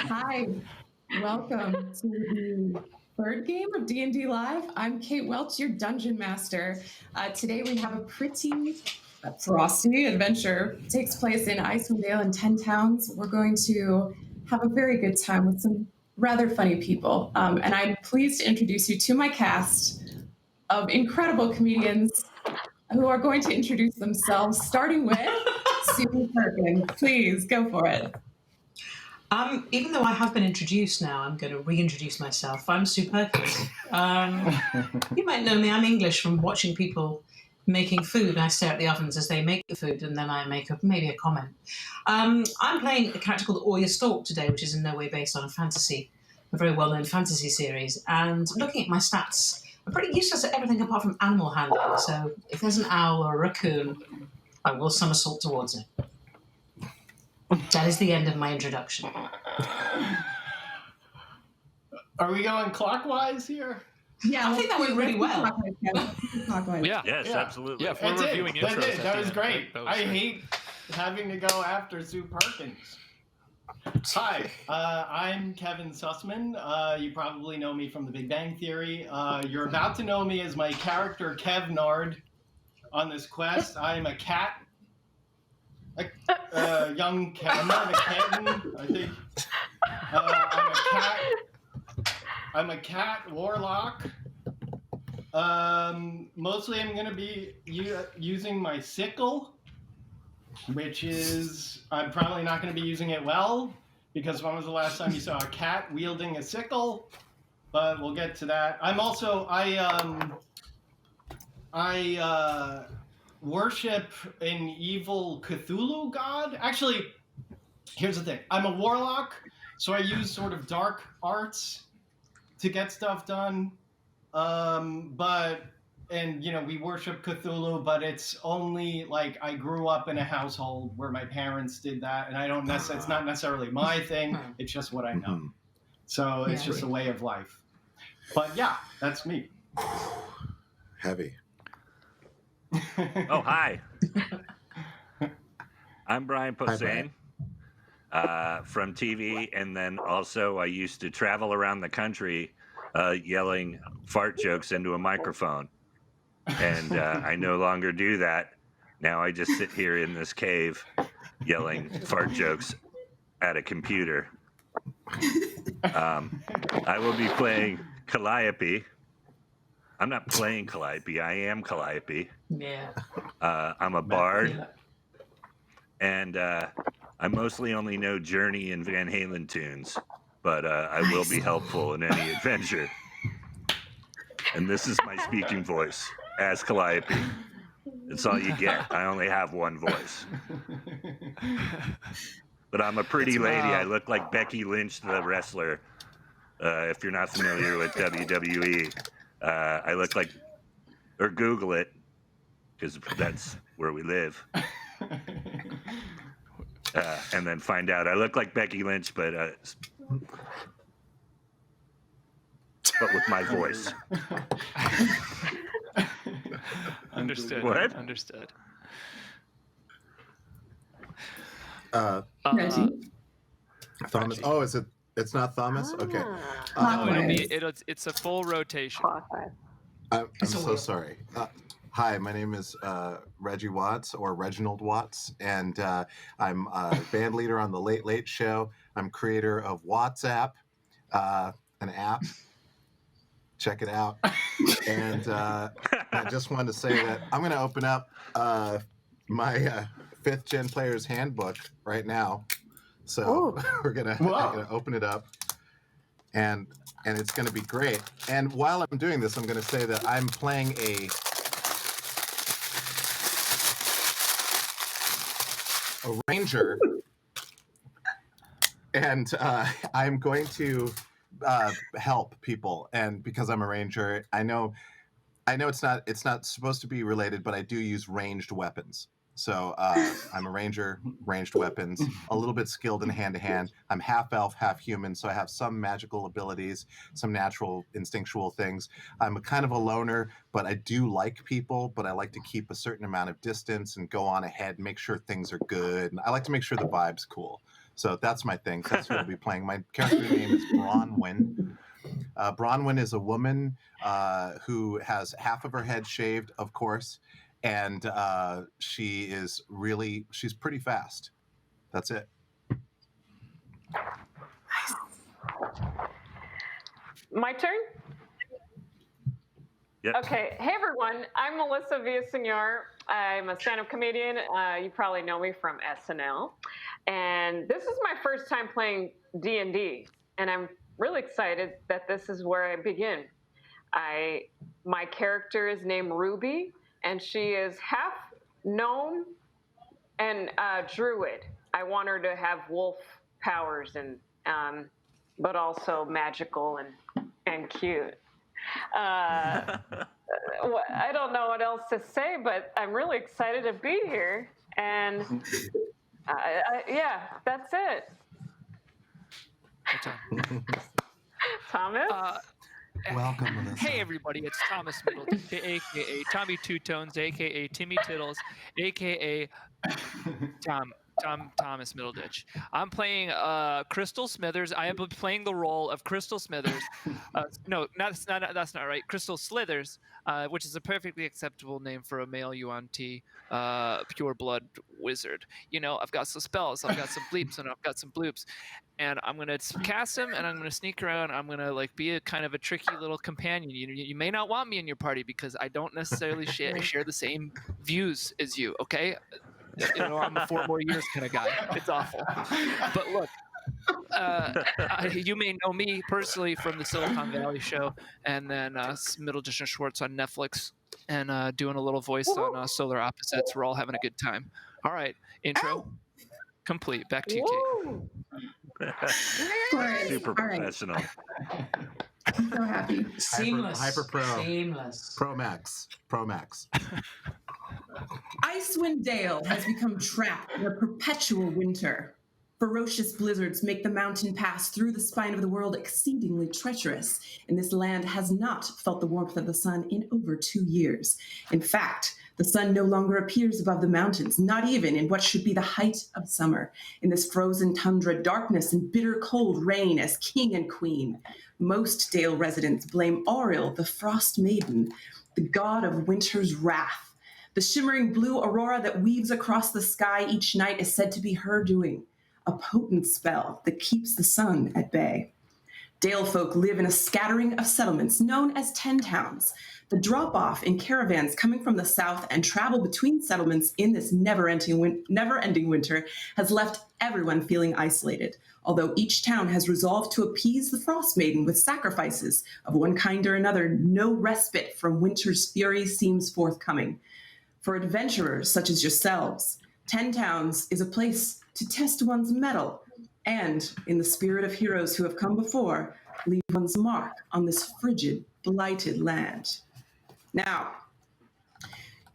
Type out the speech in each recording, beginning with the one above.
Hi, welcome to the third game of D&D Live. I'm Kate Welch, your Dungeon Master. Today we have a pretty frosty adventure. It takes place in Icewind Dale in 10 towns. We're going to have a very good time with some rather funny people. And I'm pleased to introduce you to my cast of incredible comedians who are going to introduce themselves, starting with Sue Perkins. Please go for it. Even though I have been introduced now, I'm going to reintroduce myself. I'm Sue Perkins. You might know me. I'm English from watching people making food. I stare at the ovens as they make the food, and then I make maybe a comment. I'm playing a character called Oya Stork today, which is in no way based on a very well-known fantasy series. And looking at my stats, I'm pretty useless at everything apart from animal handling. So if there's an owl or a raccoon, I will somersault towards it. That is the end of my introduction. Are we going clockwise here? Yeah, I think that went really well. Yeah. Yes, absolutely. Yeah, if we're reviewing intros. That was great. was I hate having to go after Sue Perkins. Hi, I'm Kevin Sussman. You probably know me from The Big Bang Theory. You're about to know me as my character Kevnard on this quest. I am a cat. Young cat. I'm not a kitten, I think. I'm a cat. I'm a cat warlock. Mostly I'm going to be using my sickle, which is, I'm probably not going to be using it well, because when was the last time you saw a cat wielding a sickle? But we'll get to that. I'm also, I worship an evil Cthulhu god. Actually, here's the thing. I'm a warlock, so I use sort of dark arts to get stuff done. We worship Cthulhu, but it's only like I grew up in a household where my parents did that, and I don't necessarily, it's not necessarily my thing. It's just what I know. So it's just a way of life. But yeah, that's me. Heavy. Oh, hi. I'm Brian Posehn from TV, and then also I used to travel around the country yelling fart jokes into a microphone. And I no longer do that. Now I just sit here in this cave yelling fart jokes at a computer. I will be playing Calliope. I'm not playing Calliope. I am Calliope. Yeah. I'm a bard. And I mostly only know Journey and Van Halen tunes. But I will be helpful in any adventure. And this is my speaking voice as Calliope. It's all you get. I only have one voice. But I'm a pretty lady. I look like Becky Lynch, the wrestler. If you're not familiar with WWE, I look like, or Google it, because that's where we live. And then find out. I look like Becky Lynch, but with my voice. Understood. What? Understood. Reggie. Thomas. Oh, is it? It's not Thomas. Okay. It's a full rotation. I'm so sorry. Hi, my name is Reggie Watts, or Reginald Watts, and I'm a band leader on the Late Late Show. I'm creator of WhatsApp, an app. Check it out. And I just wanted to say that I'm going to open up my 5th Gen Player's Handbook right now. So we're gonna open it up, and it's going to be great. And while I'm doing this, I'm going to say that I'm playing a ranger, and I'm going to help people. And because I'm a ranger, I know it's not supposed to be related, but I do use ranged weapons. So I'm a ranger, ranged weapons, a little bit skilled in hand-to-hand. I'm half elf, half human, so I have some magical abilities, some natural instinctual things. I'm a kind of a loner, but I do like people, but I like to keep a certain amount of distance and go on ahead and make sure things are good. And I like to make sure the vibe's cool. So that's my thing. That's who I'll be playing. My character name is Bronwyn. Bronwyn is a woman who has half of her head shaved, of course, and she's pretty fast. That's it. My turn? Yep. Okay. Hey, everyone. I'm Melissa Villasenor. I'm a stand-up comedian. You probably know me from SNL. And this is my first time playing D&D. And I'm really excited that this is where I begin. My character is named Ruby, and she is half gnome and druid. I want her to have wolf powers, and but also magical and cute. I don't know what else to say, but I'm really excited to be here. And yeah, that's it. Thomas? Welcome, Melissa. Hey everybody, it's Thomas Middleditch, aka Tommy Two Tones, aka Timmy Tittles, aka Thomas Middleditch. I'm playing Crystal Smithers. I am playing the role of Crystal Smithers. No, that's not right. Crystal Slithers, which is a perfectly acceptable name for a male UNT pure blood wizard. You know, I've got some spells, I've got some bleeps, and I've got some bloops. And I'm gonna cast them, and I'm gonna sneak around. I'm gonna be a kind of a tricky little companion. You may not want me in your party because I don't necessarily share the same views as you. Okay, I'm a 4 more years kind of guy. It's awful. But look, you may know me personally from the Silicon Valley show, and then Middleditch and Schwartz on Netflix, and doing a little voice on Solar Opposites. We're all having a good time. All right, intro complete. Back to you, Kate. Super professional. I'm so happy. Seamless. Hyper Pro. Seamless. Pro Max. Icewind Dale has become trapped in a perpetual winter. Ferocious blizzards make the mountain pass through the spine of the world exceedingly treacherous, and this land has not felt the warmth of the sun in over 2 years. In fact, the sun no longer appears above the mountains, not even in what should be the height of summer. In this frozen tundra, darkness and bitter cold reign as king and queen. Most Dale residents blame Auril, the frost maiden, the god of winter's wrath. The shimmering blue aurora that weaves across the sky each night is said to be her doing, a potent spell that keeps the sun at bay. Dale folk live in a scattering of settlements known as 10 towns. The drop-off in caravans coming from the south and travel between settlements in this never-ending winter has left everyone feeling isolated, although each town has resolved to appease the Frost Maiden with sacrifices of one kind or another. No respite from winter's fury seems forthcoming. For adventurers such as yourselves, 10 Towns is a place to test one's mettle and, in the spirit of heroes who have come before, leave one's mark on this frigid, blighted land. Now,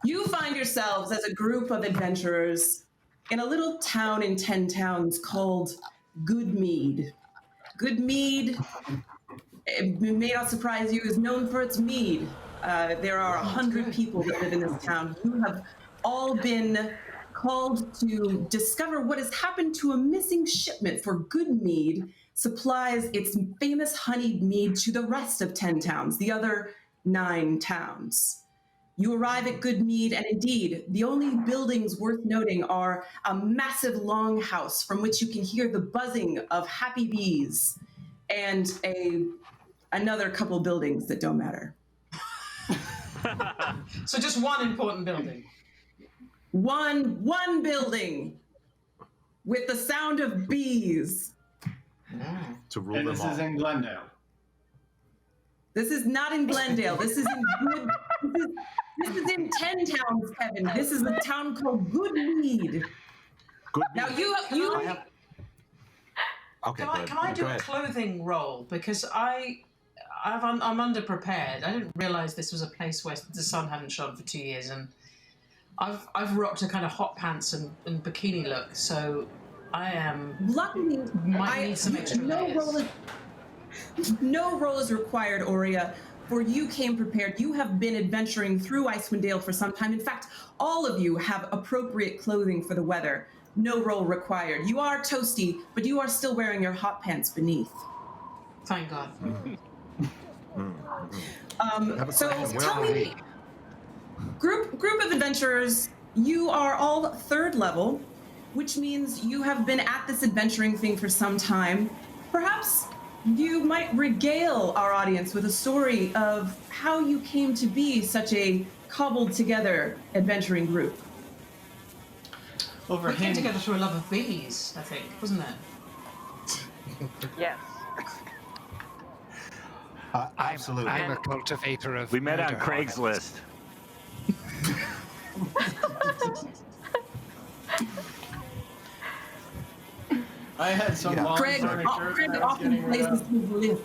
you find yourselves as a group of adventurers in a little town in 10 Towns called Goodmead. Goodmead, it may not surprise you, is known for its mead. There are 100 people that live in this town. You have all been called to discover what has happened to a missing shipment, for Goodmead supplies its famous honeyed mead to the rest of 10 Towns, the other 9 towns. You arrive at Goodmead, and indeed, the only buildings worth noting are a massive longhouse from which you can hear the buzzing of happy bees, and another couple buildings that don't matter. So just one important building. One building with the sound of bees. To rule And them this all. is in Glendale. This is not in Glendale. This is in 10 Towns, Kevin. This is a town called Goodmead. Now Okay, Can I do a clothing roll? Because I'm underprepared. I didn't realize this was a place where the sun hadn't shone for 2 years, and I've rocked a kind of hot pants and bikini look, so I am. Luckily, might need some extra layers. No roll is required, Aurea, for you came prepared. You have been adventuring through Icewind Dale for some time. In fact, all of you have appropriate clothing for the weather. no roll required. You are toasty, but you are still wearing your hot pants beneath. Thank God. So tell me, group of adventurers, you are all 3rd level, which means you have been at this adventuring thing for some time. Perhaps you might regale our audience with a story of how you came to be such a cobbled together adventuring group. Over We came him. together through a love of bees, I think, wasn't it? Yes. Absolutely. I'm a cultivator of. We met on murder Craigslist. I had some Yeah. long Craig furniture that I was often getting rid places of. his list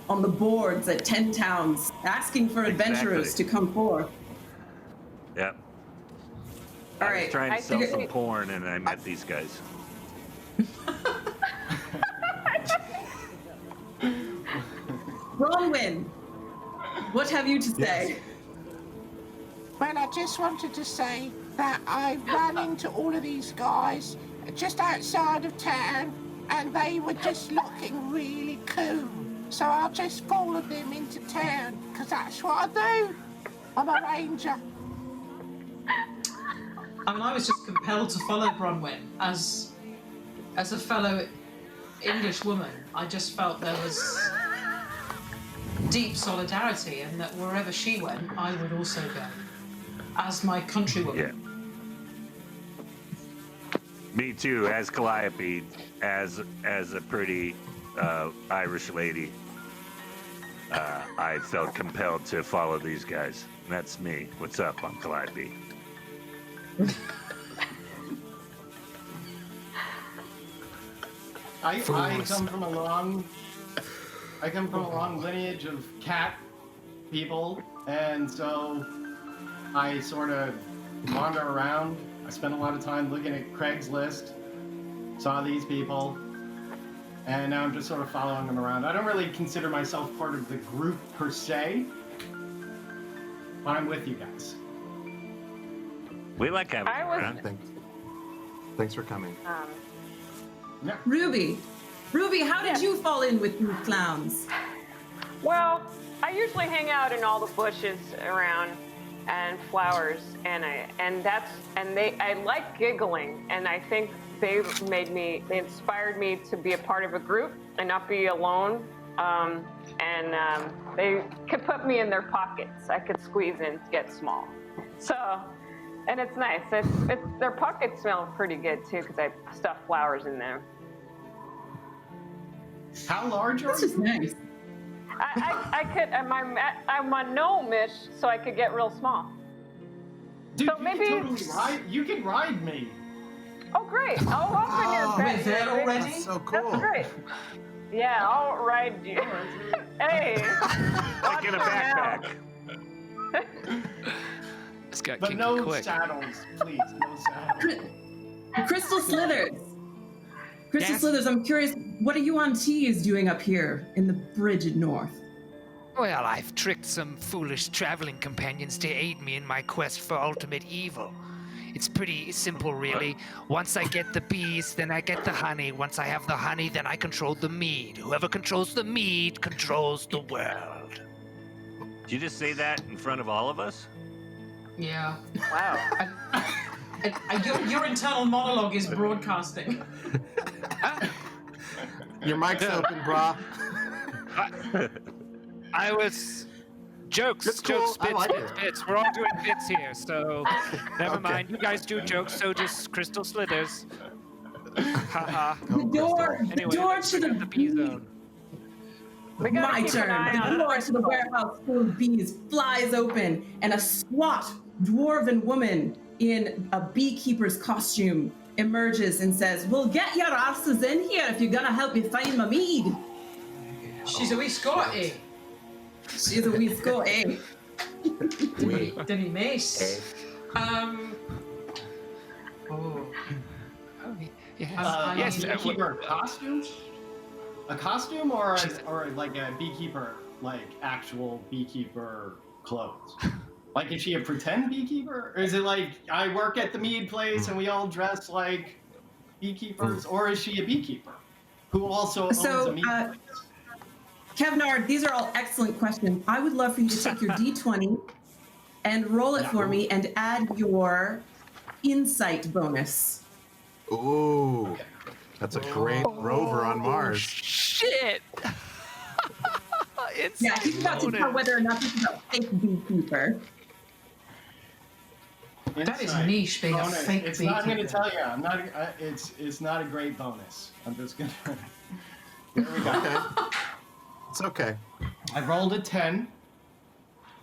on the boards at 10 towns, asking for adventurers Exactly. to come forth. Yep. All I was right. trying to I sell think some it- porn, and I met these guys. Bronwyn, what have you to say? Well, I just wanted to say that I ran into all of these guys just outside of town, and they were just looking really cool. So I just followed them into town, because that's what I do. I'm a ranger. I was just compelled to follow Bronwyn as a fellow English woman. I just felt there was deep solidarity, and that wherever she went, I would also go as my countrywoman. Yeah. Me too, as Calliope, as a pretty Irish lady. I felt compelled to follow these guys. And that's me. What's up? I'm Calliope. I come from a long lineage of cat people, and so I sort of wander around. I spent a lot of time looking at Craigslist, saw these people, and now I'm just sort of following them around. I don't really consider myself part of the group per se, but I'm with you guys. We like having I you was- around. Thanks for coming. Yeah. Ruby, how did you fall in with these clowns? Well, I usually hang out in all the bushes around and flowers, and I like giggling, and I think they inspired me to be a part of a group and not be alone. They could put me in their pockets. I could squeeze in to get small. So, and it's nice. Their pockets smell pretty good too, because I stuff flowers in them. How large are This is you? nice. I could. I'm a gnome-ish, so I could get real small. Dude, So you maybe- can totally ride. You can ride me. Oh, great! I'll open your bed. We're there already? That's so cool. That's great. Yeah, I'll ride you. Hey. Like in a backpack. This got But kinky no quick. saddles, please. No saddles. Crystal Slithers. Crystal Yes? Slithers, I'm curious, what are you on teas doing up here in the Brigid North? Well, I've tricked some foolish traveling companions to aid me in my quest for ultimate evil. It's pretty simple, really. Once I get the bees, then I get the honey. Once I have the honey, then I control the mead. Whoever controls the mead controls the world. Did you just say that in front of all of us? Yeah. Wow. Your internal monologue is broadcasting. Your mic's open, brah. I was... Jokes, It's cool. jokes, I bits, like bits, it. bits. We're all doing bits here, so never Okay. mind. You guys do jokes, so does Crystal Slithers. Haha. The door, Anyway, the door let's to check the out the bee zone. We gotta My keep an turn. eye The on door to the warehouse full of bees flies open, and a squat dwarven woman in a beekeeper's costume emerges and says, "We'll get your asses in here if you're gonna help me find my mead." She's a wee Scotty. She's a wee Scot, eh? Denny Mace. Oh. Oh, yes. Yes, Beekeeper costume? A costume or like a beekeeper, like actual beekeeper clothes? Like, is she a pretend beekeeper? Or is it like, I work at the mead place and we all dress like beekeepers, or is she a beekeeper who also owns a meat place? Kevnard, these are all excellent questions. I would love for you to take your D20 and roll it for me and add your insight bonus. Ooh, that's a great rover on Mars. Shit! Yeah, he's about to tell whether or not this is a fake beekeeper. That is niche, being a fake It's beekeeper. not going to tell you. I'm not. It's not a great bonus. I'm just gonna. There we go. Okay. It's okay. I rolled a 10.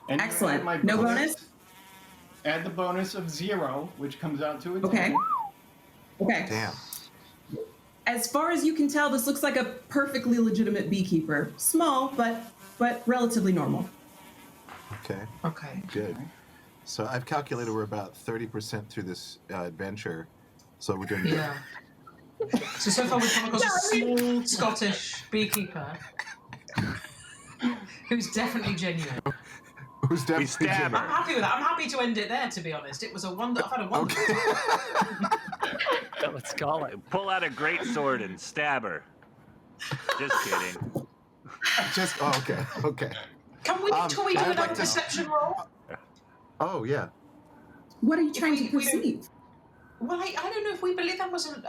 And Excellent. my No bonus? Add the bonus of 0, which comes out to a 10. Okay. Okay. Damn. As far as you can tell, this looks like a perfectly legitimate beekeeper. Small, but relatively normal. Okay. Okay. Good. So I've calculated we're about 30% through this adventure. So we're doing good. Yeah. So far we've come across a small Scottish beekeeper who's definitely genuine. Who's definitely stab her. I'm happy with that. I'm happy to end it there, to be honest. It was I've had a wonderful time. Let's call it. Pull out a great sword and stab her. Just kidding. Okay. Can we do I'd another like to- perception roll? Oh, yeah. What are you trying to we don't- perceive? Well, I don't know if we believe that wasn't...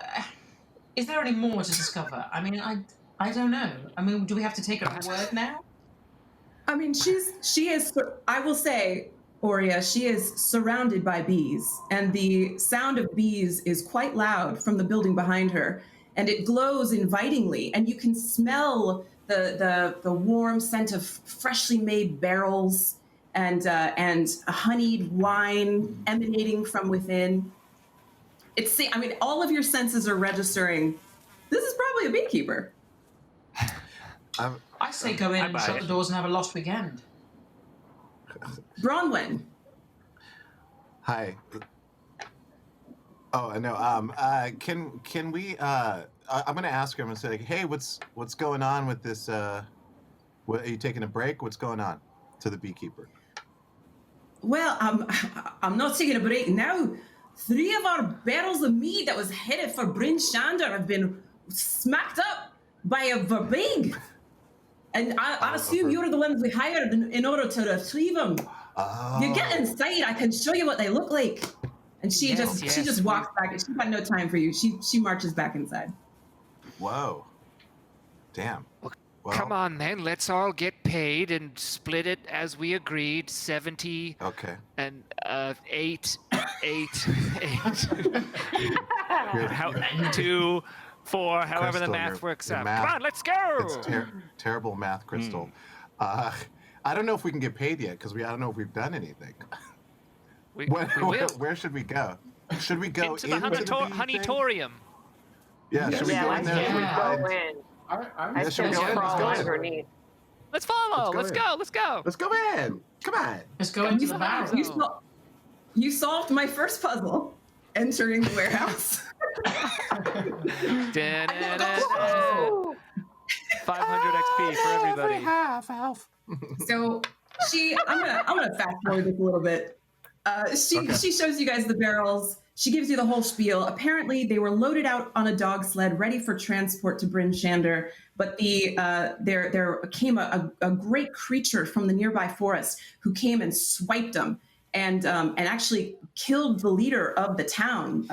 is there any more to discover? I mean, I don't know. I mean, do we have to take her at her word now? I mean, she is, I will say, Aurea, she is surrounded by bees, and the sound of bees is quite loud from the building behind her, and it glows invitingly, and you can smell the warm scent of freshly made barrels and honeyed wine emanating from within. I mean, all of your senses are registering. This is probably a beekeeper. I say go in I and buy shut it. the doors and have a lost weekend. Bronwyn. Hi. Oh, I know. Can we? I'm gonna ask her. I'm gonna say, like, hey, what's going on with this? What, are you taking a break? What's going on? To the beekeeper. Well, I'm not taking a break now. 3 of our barrels of mead that was headed for Bryn Shander have been smacked up by a verbig. And I assume you're the ones we hired in order to retrieve them. Oh. You get inside, I can show you what they look like. And she just walks back. She's got no time for you. She marches back inside. Whoa. Damn. Well, Come on, then. Let's all get paid and split it as we agreed. 70 Okay. and 8. How, 2, 4, however Crystal, the math your works your out. math- Come on, let's go! It's terrible math, Crystal. I don't know if we can get paid yet because I don't know if we've done anything. We will. Where should we go? Should we go Into the bee thing? honeytorium. Yeah, should we Yeah, go I in there? say we Yeah. go in. I Yeah, say should we we go in? Let's crawl go in. underneath. Let's follow. Let's Let's go. Let's go in. Come on. Let's go into the barrel. You solved my first puzzle, entering the warehouse. 500 XP for everybody. Half, Alf. So I'm gonna fast forward this a little bit. She shows you guys the barrels. She gives you the whole spiel. Apparently, they were loaded out on a dog sled, ready for transport to Bryn Shander. But there came a great creature from the nearby forest who came and swiped them and actually killed the leader of the town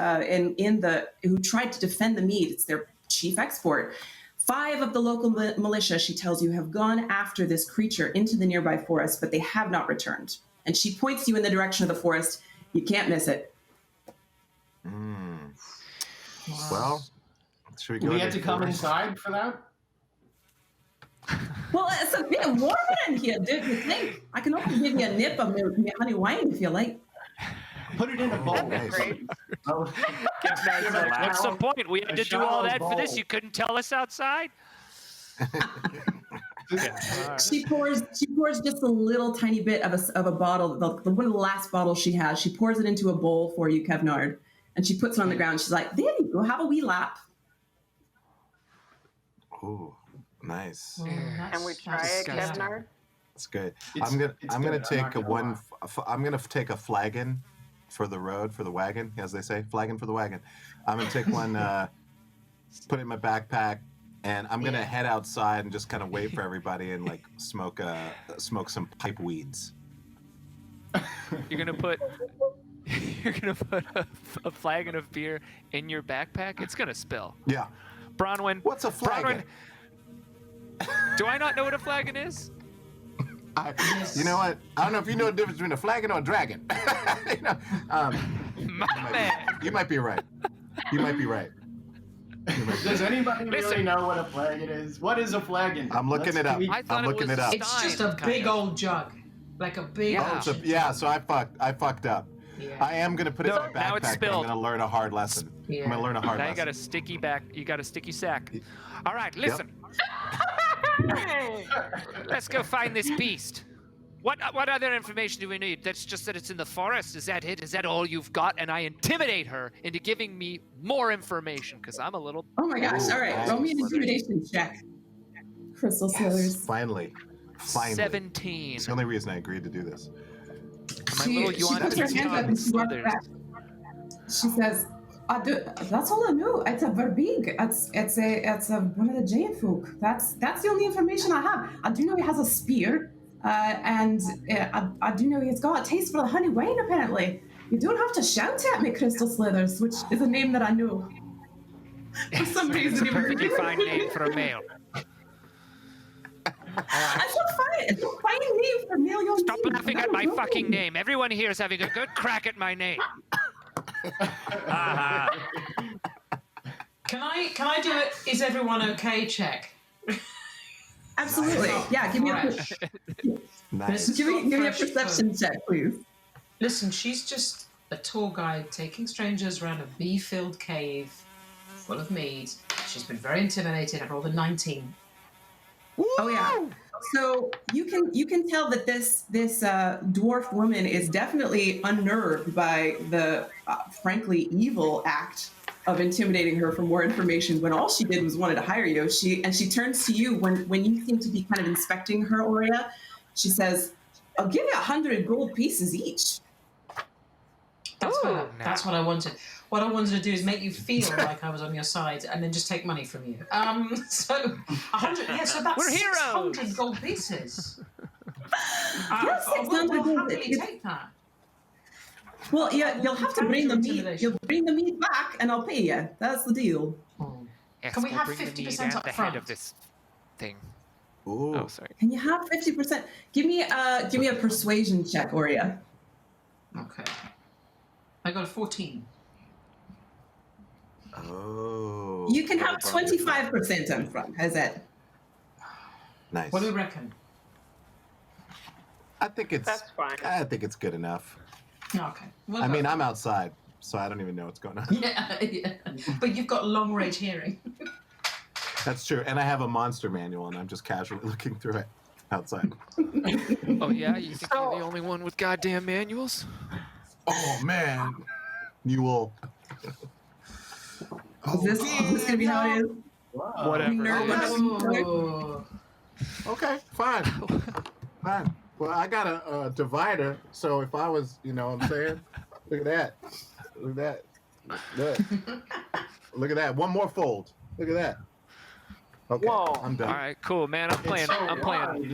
who tried to defend the mead. It's their chief export. 5 of the local militia, she tells you, have gone after this creature into the nearby forest, but they have not returned. And she points you in the direction of the forest. You can't miss it. Well, should we go? We into had to the come forest? inside for that. Well, it's a bit warmer in here, don't you think? I can also give you a nip of my honey wine if you like. Put it in a bowl. Nice. Great. Oh. What's the point? We had to do all that for this. bowl. You couldn't tell us outside? She pours just a little tiny bit of a bottle, one of the last bottles she has. She pours it into a bowl for you, Kevnard, and she puts it on the ground. She's like, "There you go, have a wee lap." Ooh, nice. Can we try it, disgusting. Kevnar? That's good. It's- I'm gonna it's I'm gonna good. I'm take not a gonna one. lie. I'm gonna take a flagon for the road for the wagon, as they say, flagon for the wagon. I'm gonna take one put it in my backpack, and I'm gonna head outside and just kind of wait for everybody and like smoke some pipe weeds. You're gonna put a flagon of beer in your backpack. It's gonna spill. Yeah. Bronwyn. What's a flagon? Bronwyn, do I not know what a flagon is? You know what? I don't know if you know the difference between a flagon or a dragon. You know, you might be right. You might be right. Does anybody really know what a flagon is? What is a flagon? I'm looking it up. I'm looking it up. It's just a big old jug, like a big. Yeah. So I fucked up. Yeah. I am gonna put it in my Now it's backpack. But I'm spilled. gonna learn a hard lesson. Yeah. I'm gonna learn a hard Now lesson. you got a sticky back. You got a sticky sack. All right, listen. Let's go find this beast. What other information do we need? That's just that it's in the forest. Is that it? Is that all you've got? And I intimidate her into giving me more information because I'm a little. Oh my gosh! All right, roll me an intimidation check. Crystal Slithers. Finally. 17. It's the only reason I agreed to do this. She puts her hands up and she walks back. She says, that's all I know. It's a verbig. It's a one of the giant folk. That's the only information I have. I do know he has a spear, and I do know he's got a taste for the honey wine. Apparently, you don't have to shout at me, Crystal Slithers, which is a name that I know. For some reason, It's a perfectly fine name for a male. It's a fine name for male young. Stop laughing at my fucking name. Everyone here is having a good crack at my name. Can I do it? Is everyone okay? Check. Absolutely. Yeah. Give me a Nice. give me a perception check, please. Listen, she's just a tour guide taking strangers around a bee-filled cave full of mead. She's been very intimidated. I rolled a 19. Oh yeah. So you can tell that this dwarf woman is definitely unnerved by the frankly evil act of intimidating her for more information when all she did was wanted to hire you. She turns to you when you seem to be kind of inspecting her, Aurea. She says, "I'll give you 100 gold pieces each." That's what I wanted. What I wanted to do is make you feel like I was on your side and then just take money from you. So 100, so that's We're heroes. 600 gold pieces. Yes, 600 we'll gold. happily take that. Well, yeah, you'll have to bring the meat. Intimidation. You'll bring the meat back, and I'll pay you. That's the deal. Yes, Can we we'll have bring the meat 50% and up the head front? of this thing. Ooh. Oh, sorry. Can you have 50%? Give me a persuasion check, Aurea. Okay. I got a 14. Oh. You can have 25% up front. How's that? Nice. What do you reckon? I think it's good enough. Okay. I mean, I'm outside, so I don't even know what's going on. Yeah. But you've got long range hearing. That's true. And I have a monster manual, and I'm just casually looking through it outside. Oh yeah, you think you're the only one with goddamn manuals? Oh, man. You will. Is this gonna be how it is? Whatever. Oh. Okay, fine. Fine. Well, I got a divider, so if I was, you know what I'm saying? Look at that. Look at that. Look at that. One more fold. Look at that. Okay, Whoa. I'm done. All right, cool, man. I'm playing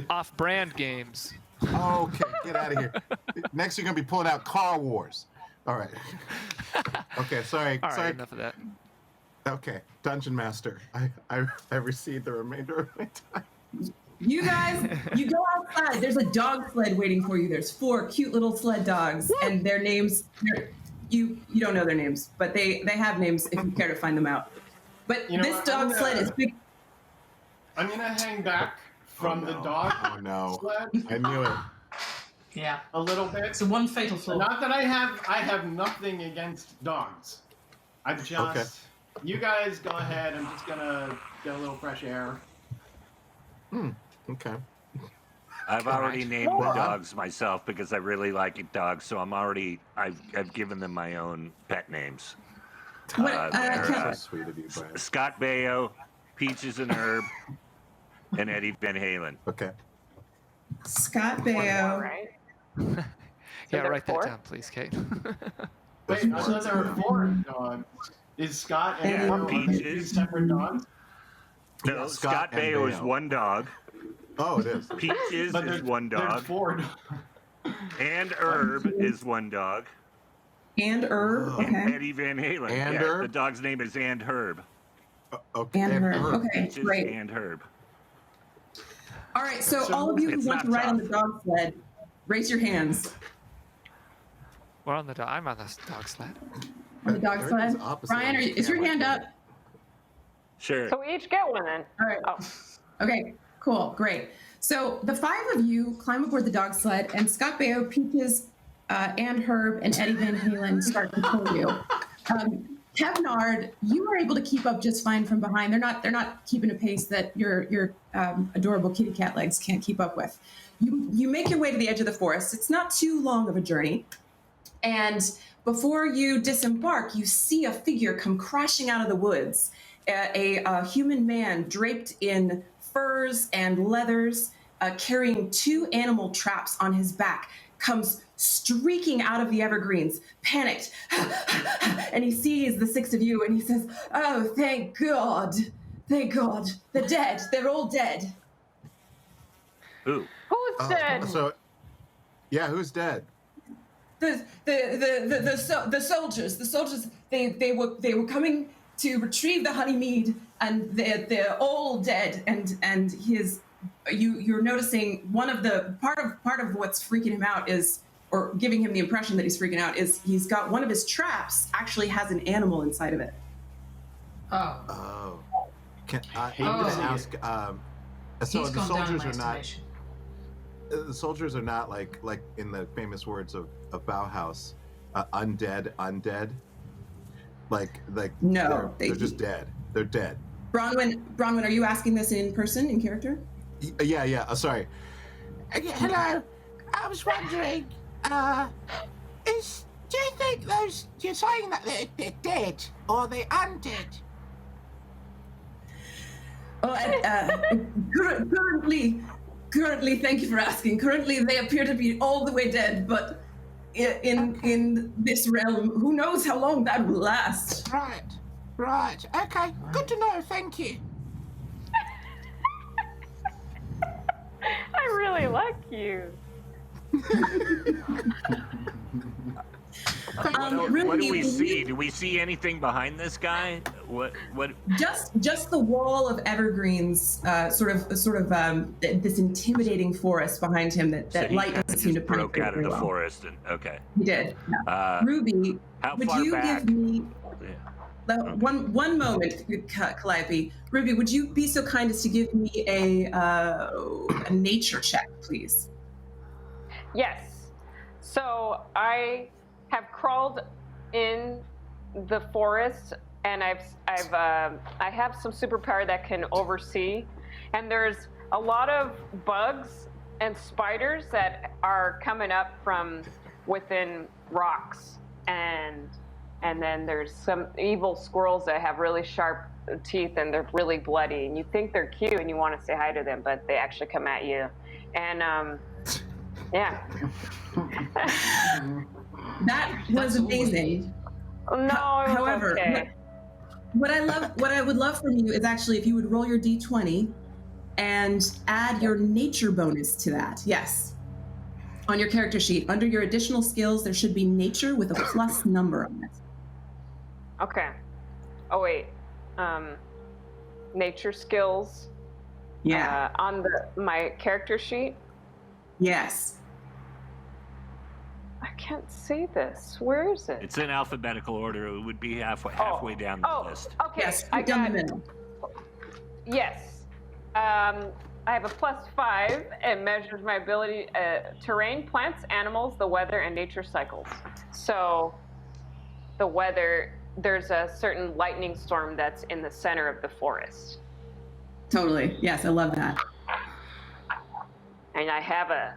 off-brand games. Okay, get out of here. Next, you're gonna be pulling out Car Wars. All right. Okay, sorry. All right, sorry. enough of that. Okay, Dungeon Master. I received the remainder of my time. You guys, you go outside. There's a dog sled waiting for you. There's 4 cute little sled dogs, and their names. You don't know their names, but they have names if you care to find them out. But You know this what? dog sled is big. I'm gonna hang back from the dog Oh no! sled I knew it. Yeah. a little bit. It's a one fatal flaw. Not that I have nothing against dogs. I'm just Okay. You guys go ahead. I'm just gonna get a little fresh air. Okay. I've already named the dogs myself because I really like dogs, so I've given them my own pet names. What, They're, can- So sweet of you, Brian. Scott Baio, Peaches and Herb, and Eddie Van Halen. Okay. Scott All Baio. right. Yeah, there write that 4? down, please, Kate. Wait, I thought there were 4 dogs. Is Scott and Yeah, Bayo, are they two Peaches. separate dogs? No, Yeah, Scott and Baio is Baio. one dog. Oh, it is. Peaches But is one there's dog. 4 dogs. And Herb is one dog. And Herb. And Okay. Eddie Van Halen. And yeah, Herb? the dog's name is And Herb. Okay. And Herb. Okay, Peaches great. and Herb. All right, so So all of you who it's want to not ride on the tough. dog sled, raise your hands. We're on the dog. I'm on the dog sled. On the dog Everything's sled. opposite Brian, on this is your camera. hand up? Sure. So we each get one then. All right. Oh. Okay, cool, great. So the 5 of you climb aboard the dog sled, and Scott Baio, Peaches, and Herb, and Eddie Van Halen start to pull you. Kevnard, you are able to keep up just fine from behind. They're not keeping a pace that your adorable kitty cat legs can't keep up with. You make your way to the edge of the forest. It's not too long of a journey, and before you disembark, you see a figure come crashing out of the woods. A human man draped in furs and leathers, carrying 2 animal traps on his back, comes streaking out of the evergreens, panicked. And he sees the 6 of you and he says, "Oh, thank God. Thank God. They're dead. They're all dead." Ooh. Who's dead? So, yeah, who's dead? The soldiers. The soldiers. They were coming to retrieve the honey mead, and they're all dead. And you're noticing one of the part of what's freaking him out is, or giving him the impression that he's freaking out, is he's got one of his traps actually has an animal inside of it. Oh, Oh. I'm hate going to to see ask. So he's the gone down in soldiers my are not. estimation. The soldiers are not like in the famous words of Bauhaus, undead. Like No, they're just dead. They're dead. Bronwyn, are you asking this in person, in character? Yeah. Sorry. Hello. I was wondering, do you think you're saying that they're dead or are they undead? Currently, thank you for asking. Currently, they appear to be all the way dead, but in this realm, who knows how long that will last? Right. Okay. Good to know. Thank you. I really like you. What Ruby, do we see? Do we see anything behind this guy? What? Just the wall of evergreens, sort of this intimidating forest behind him that So he light kinda doesn't seem to just broke penetrate out of very the well. forest. And okay. He did. Yeah. Ruby, How would far you back? give me Yeah. one moment, Calliope? Ruby, would you be so kind as to give me a nature check, please? Yes. So I have crawled in the forest, and I have some superpower that can oversee, and there's a lot of bugs and spiders that are coming up from within rocks, and then there's some evil squirrels that have really sharp teeth and they're really bloody, and you think they're cute and you want to say hi to them, but they actually come at you, and yeah. That was amazing. No, it was However, okay. what I would love from you is actually if you would roll your d20 and add your nature bonus to that. Yes. On your character sheet, under your additional skills, there should be nature with a plus number on it. Okay. Oh wait. Nature skills. Yeah. On my character sheet. Yes. I can't see this. Where is it? It's in alphabetical order. It would be halfway down the list. Okay. Yes. I Down got the middle. Yes. I have a +5. It measures my ability, terrain, plants, animals, the weather, and nature cycles. So, the weather. There's a certain lightning storm that's in the center of the forest. Totally. Yes, I love that. And I have a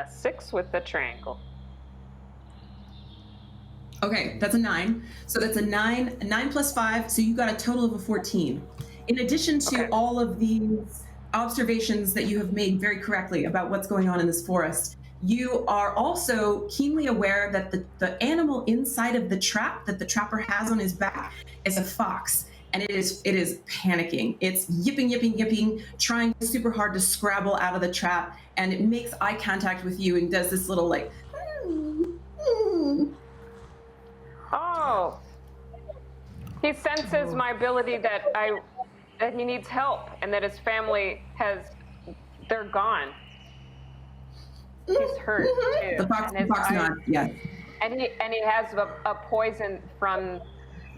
6 with the triangle. Okay, that's a 9. So that's a 9 plus 5, so you got a total of a 14. In addition to all of these observations that you have made very correctly about what's going on in this forest, You are also keenly aware that the animal inside of the trap that the trapper has on his back is a fox, and it is panicking. It's yipping, trying super hard to scrabble out of the trap, and it makes eye contact with you and does this little like. Oh, he senses my ability that he needs help and that his family they're gone. He's hurt too. The fox not, yeah. And he has a poison from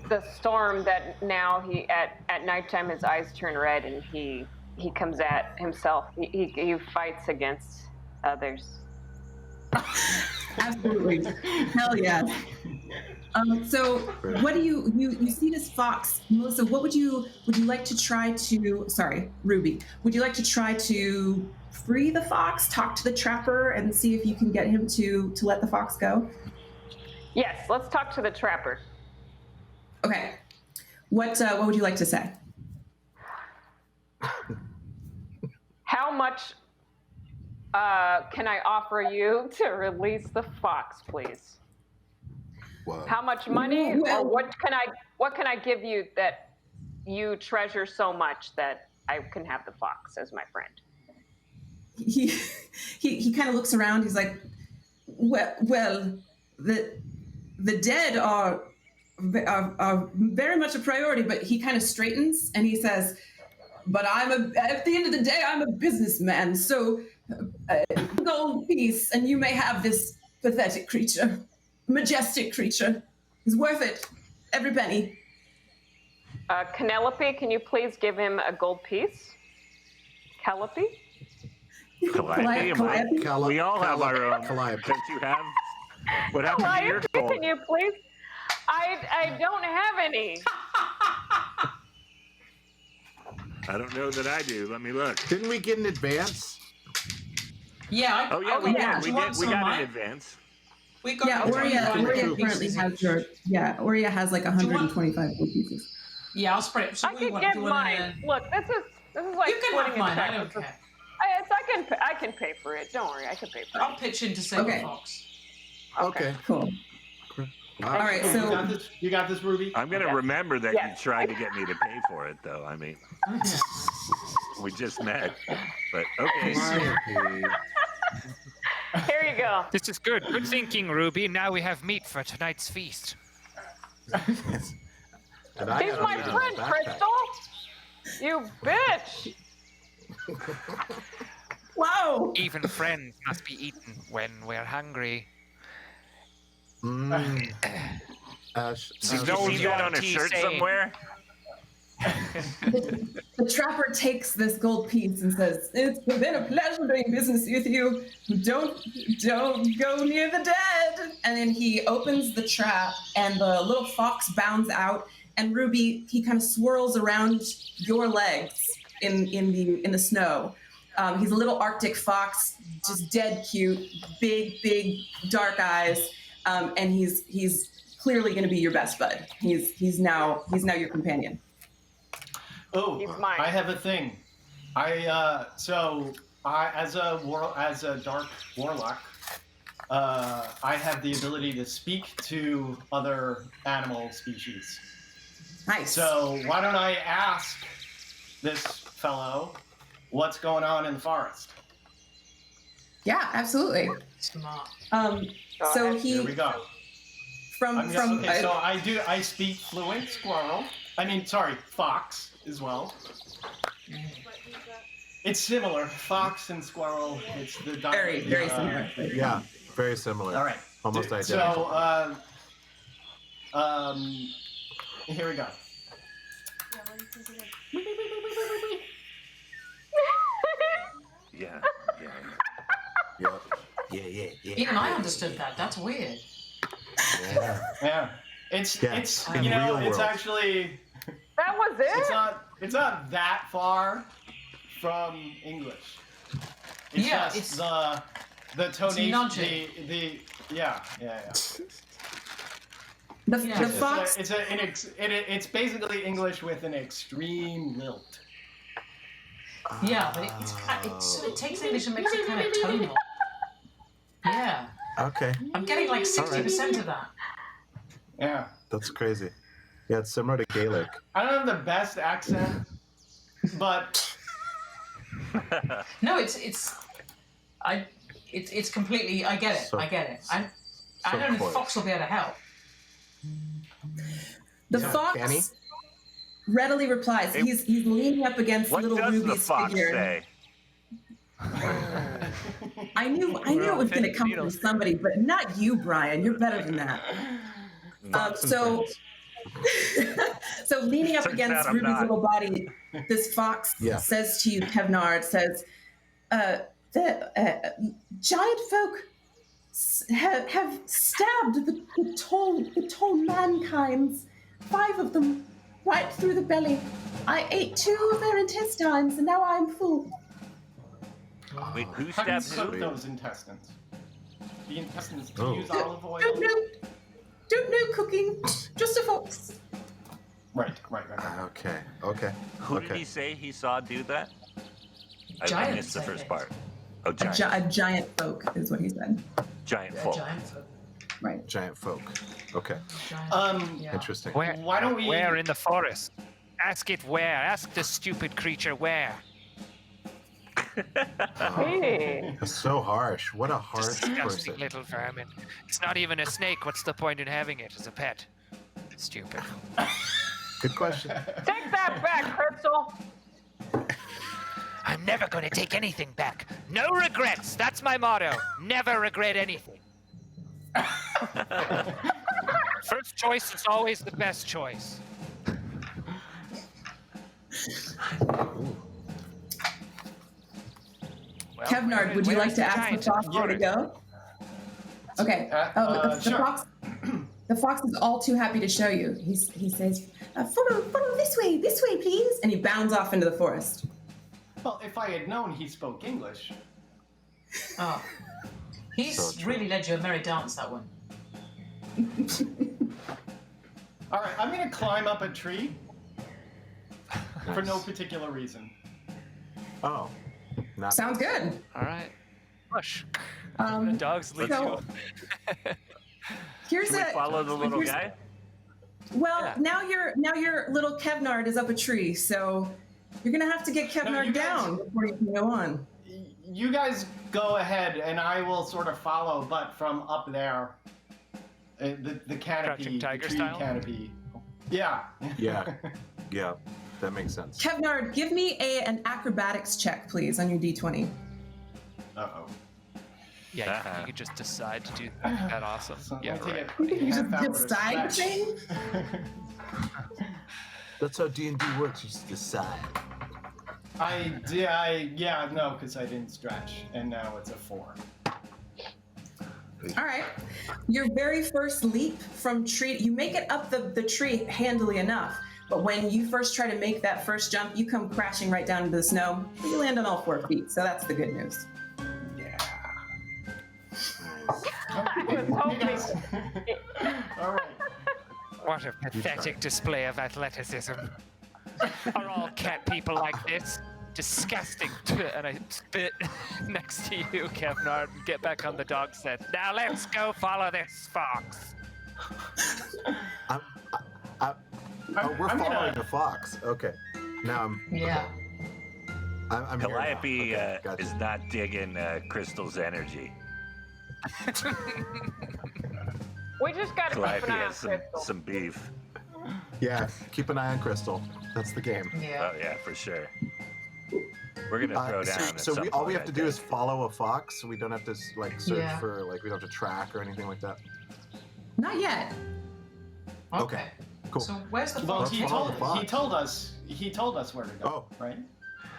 the storm that now at nighttime his eyes turn red and he comes at himself. He fights against others. Absolutely. Hell yeah. So what do you see this fox, Melissa? What would you like to try to? Sorry, Ruby. Would you like to try to free the fox, talk to the trapper, and see if you can get him to let the fox go? Yes, let's talk to the trapper. Okay. What would you like to say? How much can I offer you to release the fox, please? Wow. How much money, or what can I give you that you treasure so much that I can have the fox as my friend? He kind of looks around. He's like, well, the dead are very much a priority, but he kind of straightens and he says, but at the end of the day, I'm a businessman, so gold piece, and you may have this pathetic creature, majestic creature. Is worth it, every penny. Penelope, can you please give him a gold piece? Calliope? Calliope? We all have our own. Don't you have? What happened to your gold? Can you please? I don't have any. I don't know that I do. Let me look. Didn't we get an advance? Yeah. Oh yeah, we did. We got an advance. We got. Yeah, Oria currently has your. Yeah, Oria has like 125 gold pieces. Yeah, I'll spread it. So I can get mine. Look, this is like you can have splitting mine. a check. I don't care. I can pay for it. Don't worry, I can pay for it. I'll pitch in to save the fox. Okay. Cool. All right, so you got this, Ruby. I'm gonna remember that you tried to get me to pay for it, though. I mean, we just met, but okay. Here you go. This is good. Good thinking, Ruby. Now we have meat for tonight's feast. He's my friend, Crystal. You bitch. Wow. Even friends must be eaten when we're hungry. Did you see that on a shirt somewhere? The trapper takes this gold piece and says, "It's been a pleasure doing business with you. Don't go near the dead." And then he opens the trap, and the little fox bounds out. And Ruby, he kind of swirls around your legs in the snow. He's a little Arctic fox, just dead cute, big dark eyes, and he's clearly going to be your best bud. He's now your companion. Oh, He's mine. I have a thing. As a dark warlock, I have the ability to speak to other animal species. Nice. So why don't I ask this fellow what's going on in the forest? Yeah, absolutely. Smart. So he. Here we go. I speak fluent fox as well. It's similar, fox and squirrel. It's the very similar. Yeah, very similar. All right, almost identical. So, here we go. Yeah. Even I understood that. That's weird. Yeah. It's in real world. It's actually. That was it. It's not that far from English. It's just the tonation. Yeah. The fox. It's basically English with an extreme lilt. Yeah, but it takes English and makes it kind of tonal. Yeah. Okay, I'm getting like 60% of that. Yeah. that's crazy. Yeah, it's similar to Gaelic. I don't have the best accent, but No, it's completely. I get it. So- I get it. I so don't know if close. Fox will be able to help. The Yeah, fox Kenny? readily replies. Hey, He's leaning up against What little does the Ruby's fox figure. say? I knew it was going to come from somebody, but not you, Brian. You're better than that. Fox and So, friends. so leaning up Turns against out I'm Ruby's not. little body, this fox Yeah. says to you, Kevnard, says, the giant folk have stabbed the tall mankinds, 5 of them, right through the belly. I ate 2 of their intestines, and now I'm full. Wait, who how do you stabbed cook who? those intestines? The intestines, do Oh. you use olive oil? Don't know cooking, just a fox. Right. Okay. Who did Okay. he say he saw do that? I Giants, missed the I first think. part. Oh, A giant. giant folk is what he said. Giant Yeah, folk. giant folk. Right. Giant folk. Okay, Giant. Yeah. interesting. Why don't we? Where in the forest? Ask it where. Ask the stupid creature where. Hey. That's so harsh. What a harsh Disgusting person. little vermin. It's not even a snake. What's the point in having it as a pet? Stupid. Good question. Take that back, Crystal. I'm never going to take anything back. No regrets. That's my motto. Never regret anything. First choice is always the best choice. Well, Kevnard, would you where like is to the ask the giant? fox where to go? Okay. The Sure. fox. The fox is all too happy to show you. He says, "Follow this way, please," and he bounds off into the forest. Well, if I had known he spoke English. Oh. He's So true. really led you a merry dance, that one. All right, I'm gonna climb up a tree for no particular reason. Oh, not Sounds good. All right. Push. Um, Dogs lead so here's Should we a. follow the little here's- guy? Well, Yeah. now your little Kevnard is up a tree, so you're gonna have to get Kevnard you guys- down before you can go on. You guys go ahead, and I will sort of follow, but from up there, the canopy, Crouching Tiger the tree style? canopy. Yeah. Yeah. Yeah, that makes sense. Kevnard, give me an acrobatics check, please, on your d20. Uh-oh. Yeah, you could just decide to do that. Awesome. So Yeah, I'm gonna right. take a You half just hour to decide stretch. thing? That's how D&D works. You just decide. No, because I didn't stretch, and now it's a 4. All right. Your very first leap from tree, you make it up the tree handily enough, but when you first try to make that first jump, you come crashing right down into the snow. But you land on all 4 feet, so that's the good news. Yeah. I was hoping. All right. What a pathetic display of athleticism. Are all cat people like this? Disgusting. And I spit next to you, Kevnard, and get back on the dog set. Now let's go follow this fox. Oh, we're I'm following gonna- the fox. Okay. Now Yeah. I'm here now. Calliope Okay, gotcha. is not digging Crystal's energy. We just got to keep Calliope an eye on has Crystal. some beef. Yeah, keep an eye on Crystal. That's the game. Yeah. Oh yeah, for sure. We're gonna throw down. at So some all we point, have to I do is think. follow a fox. We don't have to search Yeah. for we don't have to track or anything like that. Not yet. Okay. Cool. So where's the Well, fox? Let's follow the fox. he told us where to go, right?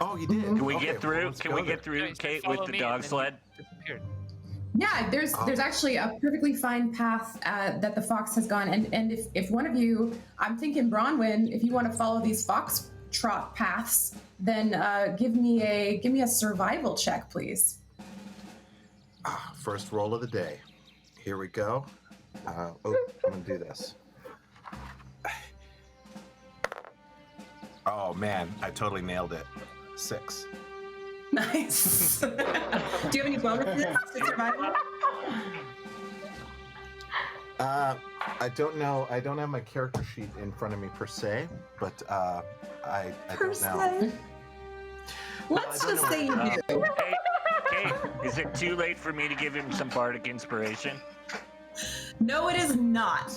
Oh, you did. Can we Okay, get well, through? let's Can go we there. get through, He said, Kate, "Follow with the me," dog and then sled? he disappeared. Yeah, there's actually a perfectly fine path that the fox has gone, and if one of you, I'm thinking Bronwyn, if you want to follow these fox trot paths, then give me a survival check, please. First roll of the day. Here we go. I'm gonna do this. Oh man, I totally nailed it. 6. Nice. Do you have any bonuses to survival? I don't know. I don't have my character sheet in front of me per se, but I don't know. Let's just say you do. Hey, is it too late for me to give him some bardic inspiration? No, it is not.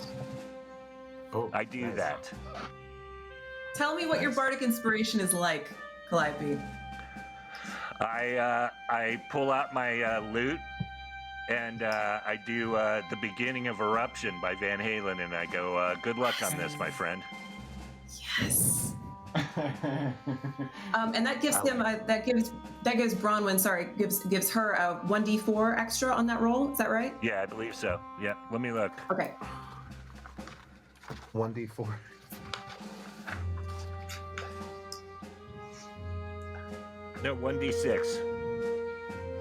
Oh, I do nice. that. Tell me what your bardic inspiration is like, Calliope. I pull out my lute and I do the beginning of Eruption by Van Halen, and I go, "Good luck on this, my friend." Yes. And that gives him that gives Bronwyn, gives her a 1d4 extra on that roll. Is that right? Yeah, I believe so. Yeah, let me look. Okay. 1d4. No, 1d6.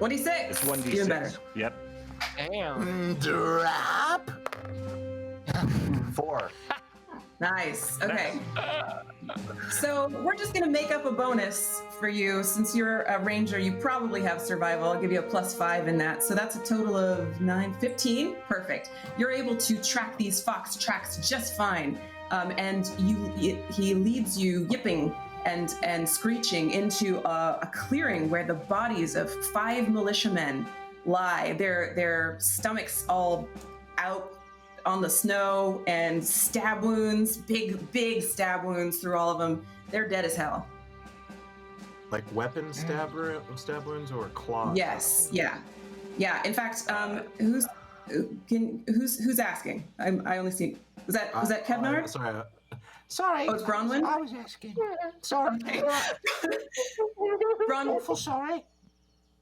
1d6. It's 1d6. Even better. Yep. Damn. Drop. 4. Nice. Okay. So we're just gonna make up a bonus for you. Since you're a ranger, you probably have survival. I'll give you a +5 in that. So that's a total of 9, 15. Perfect. You're able to track these fox tracks just fine. And he leads you yipping and screeching into a clearing where the bodies of 5 militiamen lie. Their stomachs all out on the snow, and stab wounds, big stab wounds through all of them. They're dead as hell. Like weapon stab wounds or claws? Yes, yeah. In fact, who's asking? I only see. Was that Kevnard? Sorry. Oh, it's Bronwyn? I was asking. Sorry. Okay. Bronwyn, Awful sorry.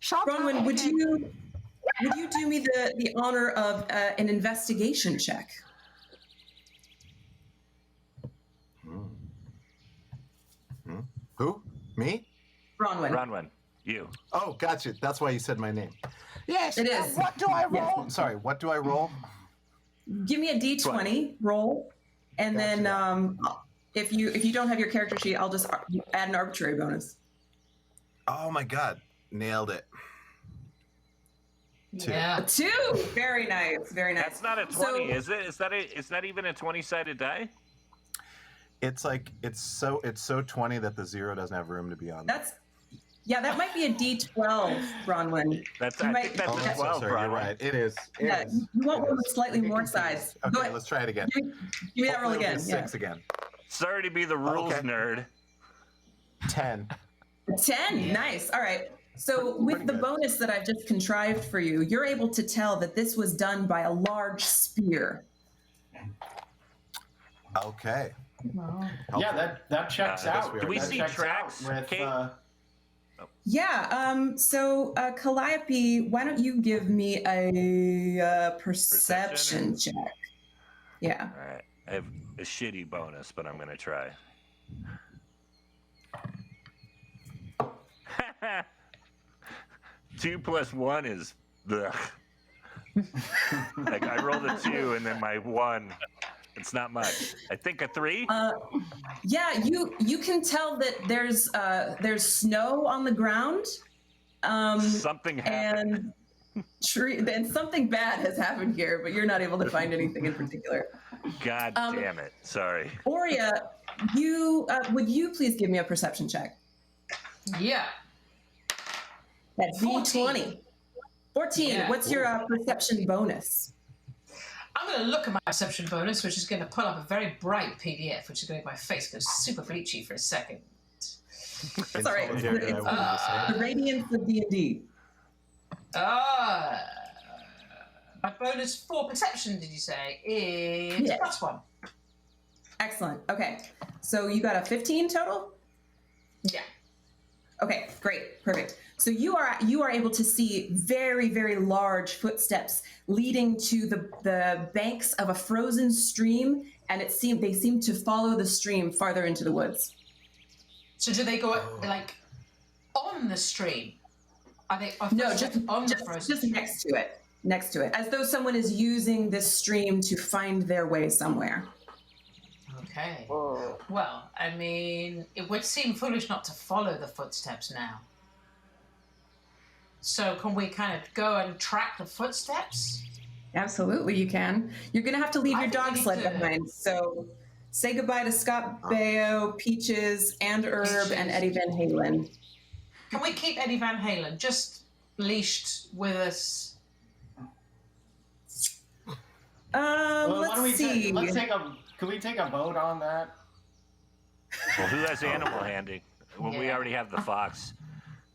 Bronwyn, would you do me the honor of an investigation check? Who? Me? Bronwyn, you. Oh, gotcha. That's why you said my name. Yes. It is. What do I roll? Sorry, what do I roll? Give me a d20 roll, and then if you don't have your character sheet, I'll just add an arbitrary bonus. Oh my god. Nailed it. 2. Yeah. 2. Very nice. Very nice. That's not a 20, So- is it? Is that even a 20-sided die? It's like it's so 20 that the 0 doesn't have room to be on. That might be a d12, Bronwyn. I think that's a 12, sorry, you're right. It is. Yeah, you want one with slightly more size. Go Okay, ahead. let's try it again. Give me that roll Hopefully it'll again. be Yeah. 6 again. Sorry to be the rules Okay. nerd. 10. 10. Nice. All right. So with Pretty the good. bonus that I've just contrived for you, you're able to tell that this was done by a large spear. Okay. Yeah, that checks out. Do we That see checks tracks, out with, Kate? Yeah. So Calliope, why don't you give me a perception check? Yeah. All right. I have a shitty bonus, but I'm going to try. 2 + 1 is ugh. Like I rolled a 2 and then my 1. It's not much. I think a 3. Yeah, you can tell that there's snow on the ground. Something happened. And something bad has happened here, but you're not able to find anything in particular. God damn it. Sorry. Aurea, would you please give me a perception check? Yeah. That's 14. 14. Yeah. What's your perception bonus? I'm going to look at my perception bonus, which is going to pull up a very bright PDF, which is going to make my face go super bleachy for a second. It's all right. Yeah, I wanted to say The radiance of D&D. My bonus for perception, did you say, is Yes. +1. Excellent. Okay. So you got a 15 total? Yeah. Okay, great, perfect. So you are able to see very, very large footsteps leading to the banks of a frozen stream, and they seem to follow the stream farther into the woods. So do they go like on the stream? Are they No, just on the frozen just stream? next to it, as though someone is using this stream to find their way somewhere. Okay. Well, I mean, it would seem foolish not to follow the footsteps now. So can we kind of go and track the footsteps? Absolutely, you can. You're going to have to leave I your think we dog need sled to- behind. So say goodbye to Scott Baio, Peaches, and Herb, and Eddie Van Halen. Can we keep Eddie Van Halen just leashed with us? Well, why don't we Let's see. Can we take a vote on that? Well, who has animal handling? Well, we Yeah. already have the fox.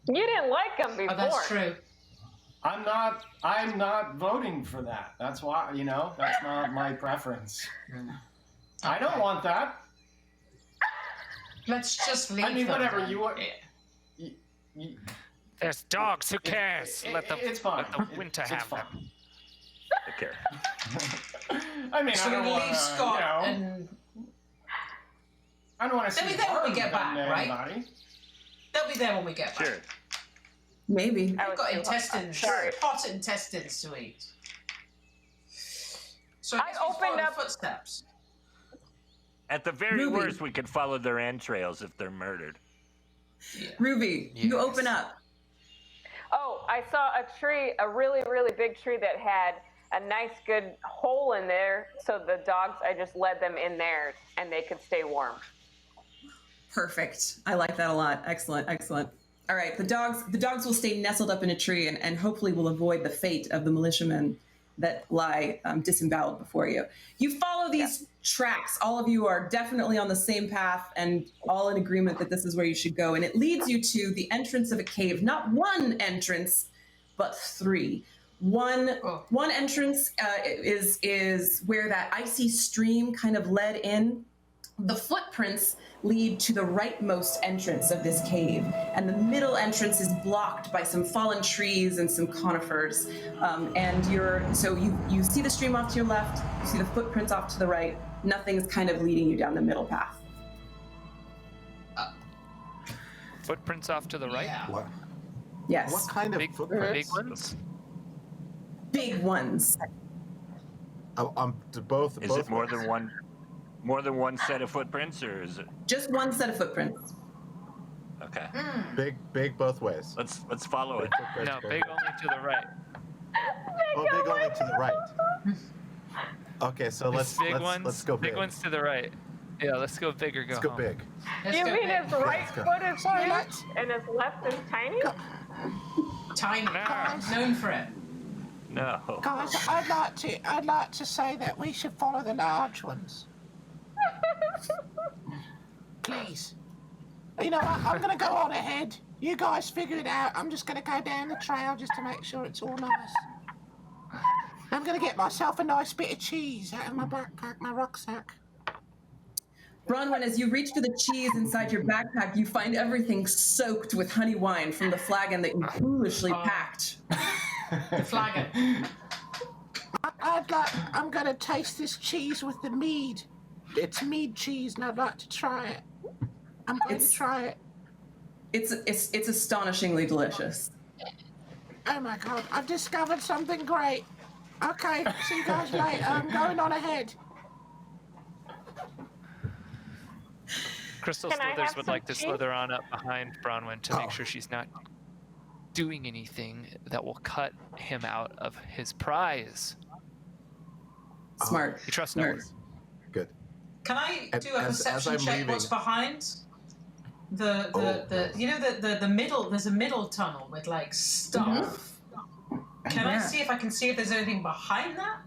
You didn't like him before. Oh, that's true. I'm not voting for that. That's why, that's not my preference. I don't want that. Let's just leave I mean, them whatever then. you want. Yeah. There's dogs. Who cares? Let the It's fine. let the winter It's have fine. them. Okay. I mean, So I don't we want leave Scott and I don't want to They'll see be there when we harm get done back, to right? anybody. they'll be there when we get back. Sure. Maybe. I We've was got too- intestines, Sorry. hot intestines to eat. So I guess we follow opened the up- footsteps. At the very Ruby. worst, we could follow their entrails if they're murdered. Yeah. Ruby, you Yes. open up. Oh, I saw a tree, a really, really big tree that had a nice, good hole in there. So the dogs, I just led them in there and they could stay warm. Perfect. I like that a lot. Excellent, excellent. All right, the dogs will stay nestled up in a tree and hopefully will avoid the fate of the militiamen that lie disemboweled before you. You follow these tracks. All of you are definitely on the same path and all in agreement that this is where you should go. And it leads you to the entrance of a cave. Not one entrance, but three. One entrance is where that icy stream kind of led in. The footprints lead to the rightmost entrance of this cave, and the middle entrance is blocked by some fallen trees and some conifers. You see the stream off to your left, you see the footprints off to the right. Nothing's kind of leading you down the middle path. Footprints off to the right. Yeah. What? Yes, What kind of Big footprints? ones. big ones. To both. Is both it more ways. than one set of footprints, or is it? Just one set of footprints. Okay. Big both ways. Let's follow it. Footprints No, both big ways. only to the right. Oh, big only to the right. Okay, so let's Big ones. let's go big big. ones to the right. Yeah, let's go big or go Let's go home. big. Let's You go mean big. his right go. foot is Sorry, huge let's- and his left is tiny? Tiny. No. Known for it. No. Guys, I'd like to say that we should follow the large ones. Please. You know what? I'm gonna go on ahead. You guys figure it out. I'm just gonna go down the trail just to make sure it's all nice. I'm gonna get myself a nice bit of cheese out of my backpack, my rucksack. Bronwyn, as you reach for the cheese inside your backpack, you find everything soaked with honey wine from the flagon that you foolishly packed. The flagon. I'm gonna taste this cheese with the mead. It's mead cheese, and I'd like to try it. I'm going to try it. It's astonishingly delicious. Oh my god, I've discovered something great. Okay, see you guys later. I'm going on ahead. Crystal Can I Slithers have would some like to cheese? slither on up behind Bronwyn to Oh. make sure she's not doing anything that will cut him out of his prize. Smart. You trust no Smart. one. Good. Can I As- do a as perception I'm check? leaving- What's behind? The middle. There's a middle tunnel with like stuff. Can I Yeah. see if I can see if there's anything behind that?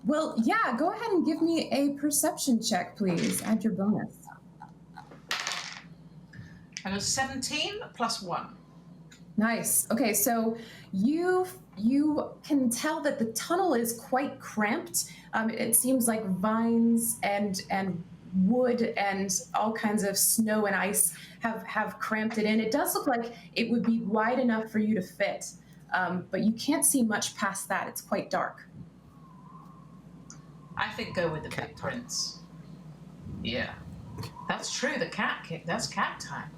Well, yeah, go ahead and give me a perception check, please. Add your bonus. I got 17 plus 1. Nice. Okay, so you can tell that the tunnel is quite cramped. It seems like vines and wood and all kinds of snow and ice have cramped it in. It does look like it would be wide enough for you to fit, but you can't see much past that. It's quite dark. I think go with the big prince. Yeah. That's true. The cat kick. That's cat time.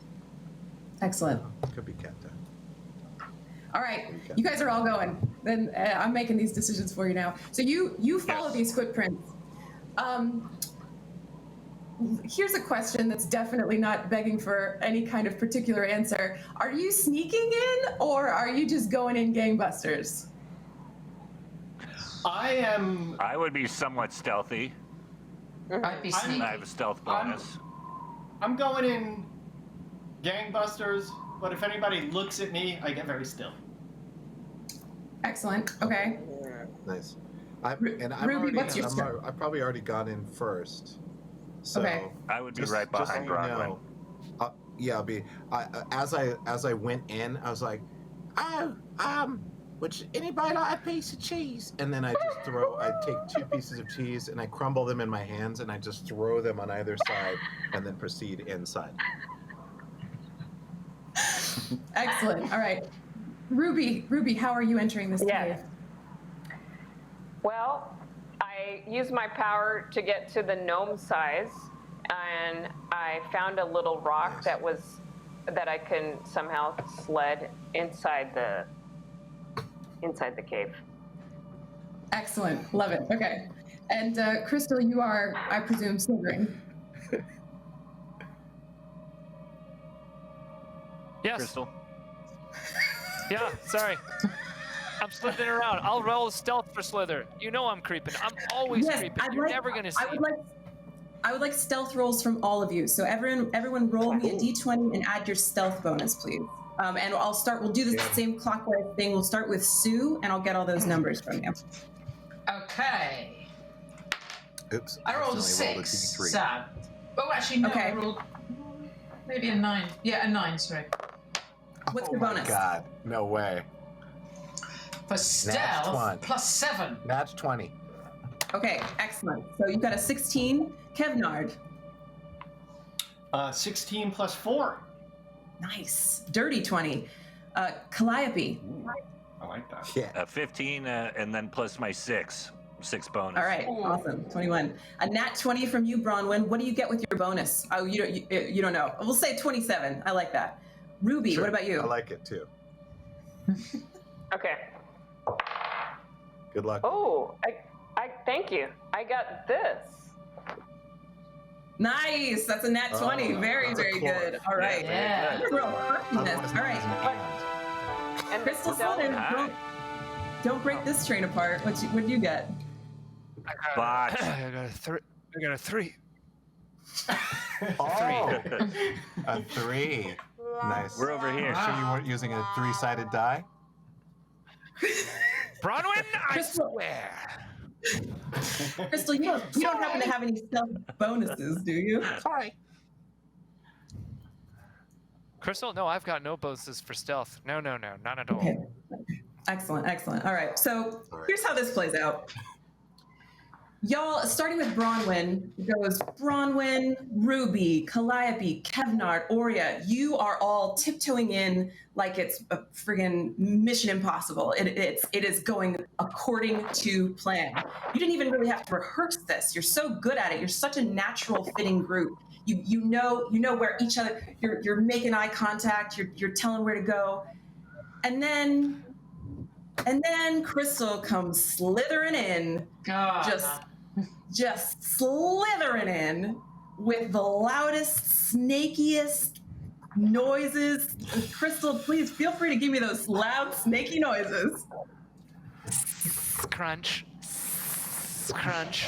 Excellent. Could be cat time. All right, you guys are all going. Then I'm making these decisions for you now. So you follow Yes. these footprints. here's a question that's definitely not begging for any kind of particular answer. Are you sneaking in, or are you just going in gangbusters? I would be somewhat stealthy. I'd be sneaky. I have a stealth bonus. I'm going in gangbusters, but if anybody looks at me, I get very still. Excellent. Okay. Nice. Ruby, what's your step? I've probably already gone in first. So Okay. I would be just- right just so behind you Bronwyn. know, yeah, I'll be. As I went in, I was like, Oh, would anybody like a piece of cheese? and then I take 2 pieces of cheese and I crumble them in my hands and I just throw them on either side and then proceed inside. Excellent. All right. Ruby, how are you entering this Yes. cave? Well, I used my power to get to the gnome size, and I found a little rock Nice. that I can somehow sled inside the cave. Excellent. Love it. Okay. And Crystal, you are, I presume, slithering. Yes. Crystal. Yeah, sorry. I'm slithering around. I'll roll stealth for slither. You know I'm creeping. I'm always Yes, creeping. I'd You're like- never gonna see me. I would like stealth rolls from all of you. So everyone roll me a d20 and add your stealth bonus, please. And we'll do this same clockwise thing. We'll start with Sue, and I'll get all those numbers from you. Okay. Oops. I rolled a accidentally 6. D3. Sad. Oh, actually, no. Okay. I rolled maybe a 9. Yeah, a 9. Sorry. What's Oh your my bonus? God, no way. For stealth, 20. plus 7. That's 20. Okay, excellent. So you've got a 16. Kevnard. 16 plus 4. Nice. Dirty 20. Calliope. I like that. Yeah. 15, and then plus my 6 bonus. All right, awesome. 21. A nat 20 from you, Bronwyn. What do you get with your bonus? Oh, you don't know. We'll say 27. I like that. Ruby, Sure. what about you? I like it too. Okay. Good luck. Oh, I thank you. I got this. Nice. That's a nat 20. Oh, very, that's a very core. good. All right. Yeah. You're real perkiness. Otherwise, All right. And Crystal so- Slither, Hi. don't break this train apart. What do you get? Botch. I got a 3. Oh, a 3. Nice. We're over here. Sure you weren't using a 3-sided die? Bronwyn, I Crystal- swear. Crystal, you don't happen to have any stealth bonuses, do you? Sorry. Crystal? No, I've got no bonuses for stealth. No, not at all. Okay. Excellent. All right. So All right. here's how this plays out. Y'all, starting with Bronwyn, it goes Bronwyn, Ruby, Calliope, Kevnard, Aurea. You are all tiptoeing in like it's a friggin' Mission Impossible. It is going according to plan. You didn't even really have to rehearse this. You're so good at it. You're such a natural fitting group. You know where each other. You're making eye contact. You're telling where to go, and then Crystal comes slithering in. Oh, Just slithering in with the loudest, snakiest noises. Crystal, please feel free to give me those loud, snaky noises. Crunch. Crunch.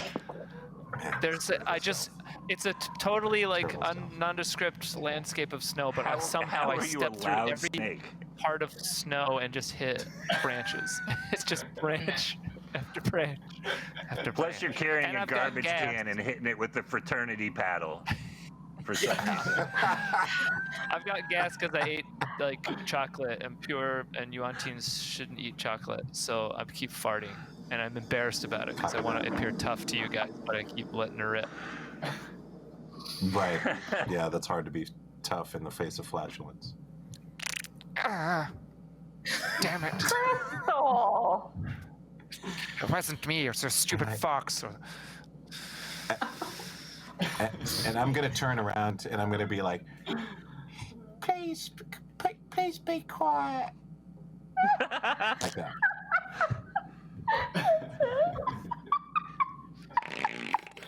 It's a totally like nondescript landscape of snow, but somehow I are you a step through loud every snake? part of snow and just hit branches. It's just branch after branch after branch. Plus, you're carrying And a I've got garbage gas. can and hitting it with the fraternity paddle. For some reason. I've got gas because I ate like chocolate, and Pure and Yuantines shouldn't eat chocolate, so I keep farting, and I'm embarrassed about it because I want to appear tough to you guys, but I keep letting her rip. Right. Yeah, that's hard to be tough in the face of flatulence. Ah, damn it. Oh. It wasn't me. It was a stupid Right. fox. And I'm going to turn around and I'm going to be like, Please be quiet. like that.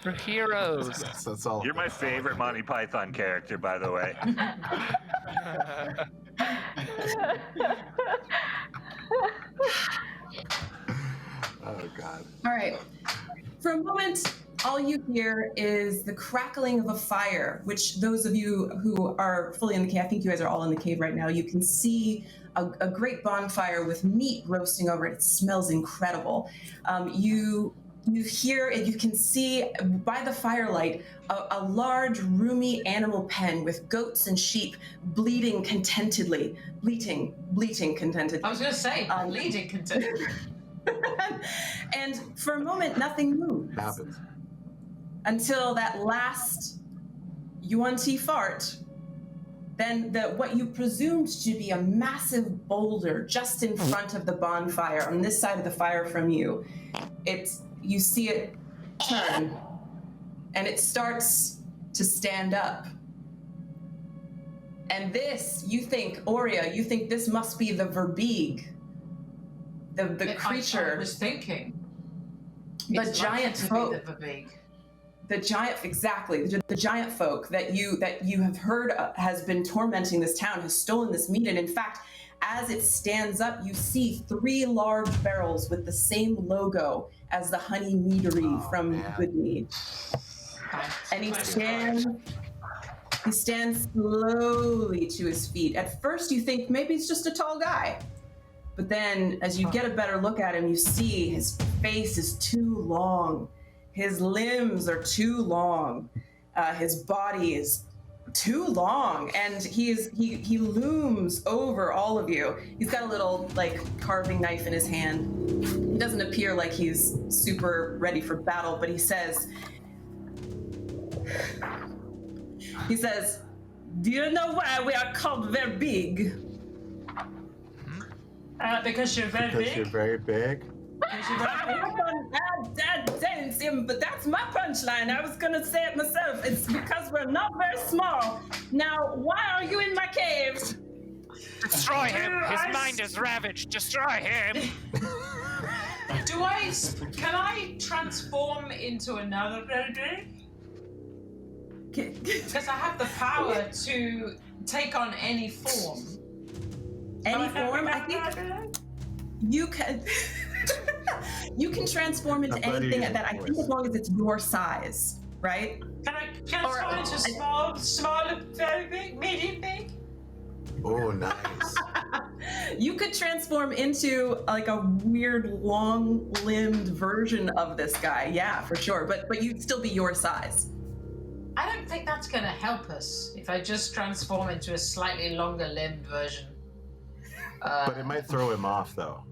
We're heroes. That's all. You're my favorite Monty Python character, by the way. Oh God. All right. For a moment, all you hear is the crackling of a fire, which those of you who are fully in the cave, I think you guys are all in the cave right now, you can see a great bonfire with meat roasting over it. It smells incredible. You hear, and you can see by the firelight a large, roomy animal pen with goats and sheep bleating contentedly. Bleating contentedly. I was going to say, bleeding contentedly. And for a moment, nothing moves. Happens. Until that last UNT fart, then what you presumed to be a massive boulder just in front of the bonfire, on this side of the fire from you, you see it turn, and it starts to stand up. And this, you think, Aurea, you think this must be the Verbeeg, the creature. I was thinking. The giant folk. The giant, exactly. The giant folk that you have heard has been tormenting this town, has stolen this meat, and in fact, as it stands up, you see 3 large barrels with the same logo as the honey meadery from Goodmead. And he stands slowly to his feet. At first, you think maybe he's just a tall guy. But then, as you get a better look at him, you see his face is too long. His limbs are too long. His body is too long, and he looms over all of you. He's got a little carving knife in his hand. He doesn't appear like he's super ready for battle, but he says, "Do you know why we are called Verbeeg?" Because you're very Because big. you're very big. But that's my punchline. I was gonna say it myself. It's because we're not very small. Now, why are you in my cave? Destroy him! His mind is ravaged. Destroy him! Can I transform into another Verbeeg? Because I have the power to take on any form. Any form? I think you can. You can transform into anything that I think, as long as it's your size, right? Can I transform into small, very big, medium big? Oh, nice. You could transform into a weird, long-limbed version of this guy. Yeah, for sure. But you'd still be your size. I don't think that's going to help us if I just transform into a slightly longer-limbed version. But it might throw him off, though.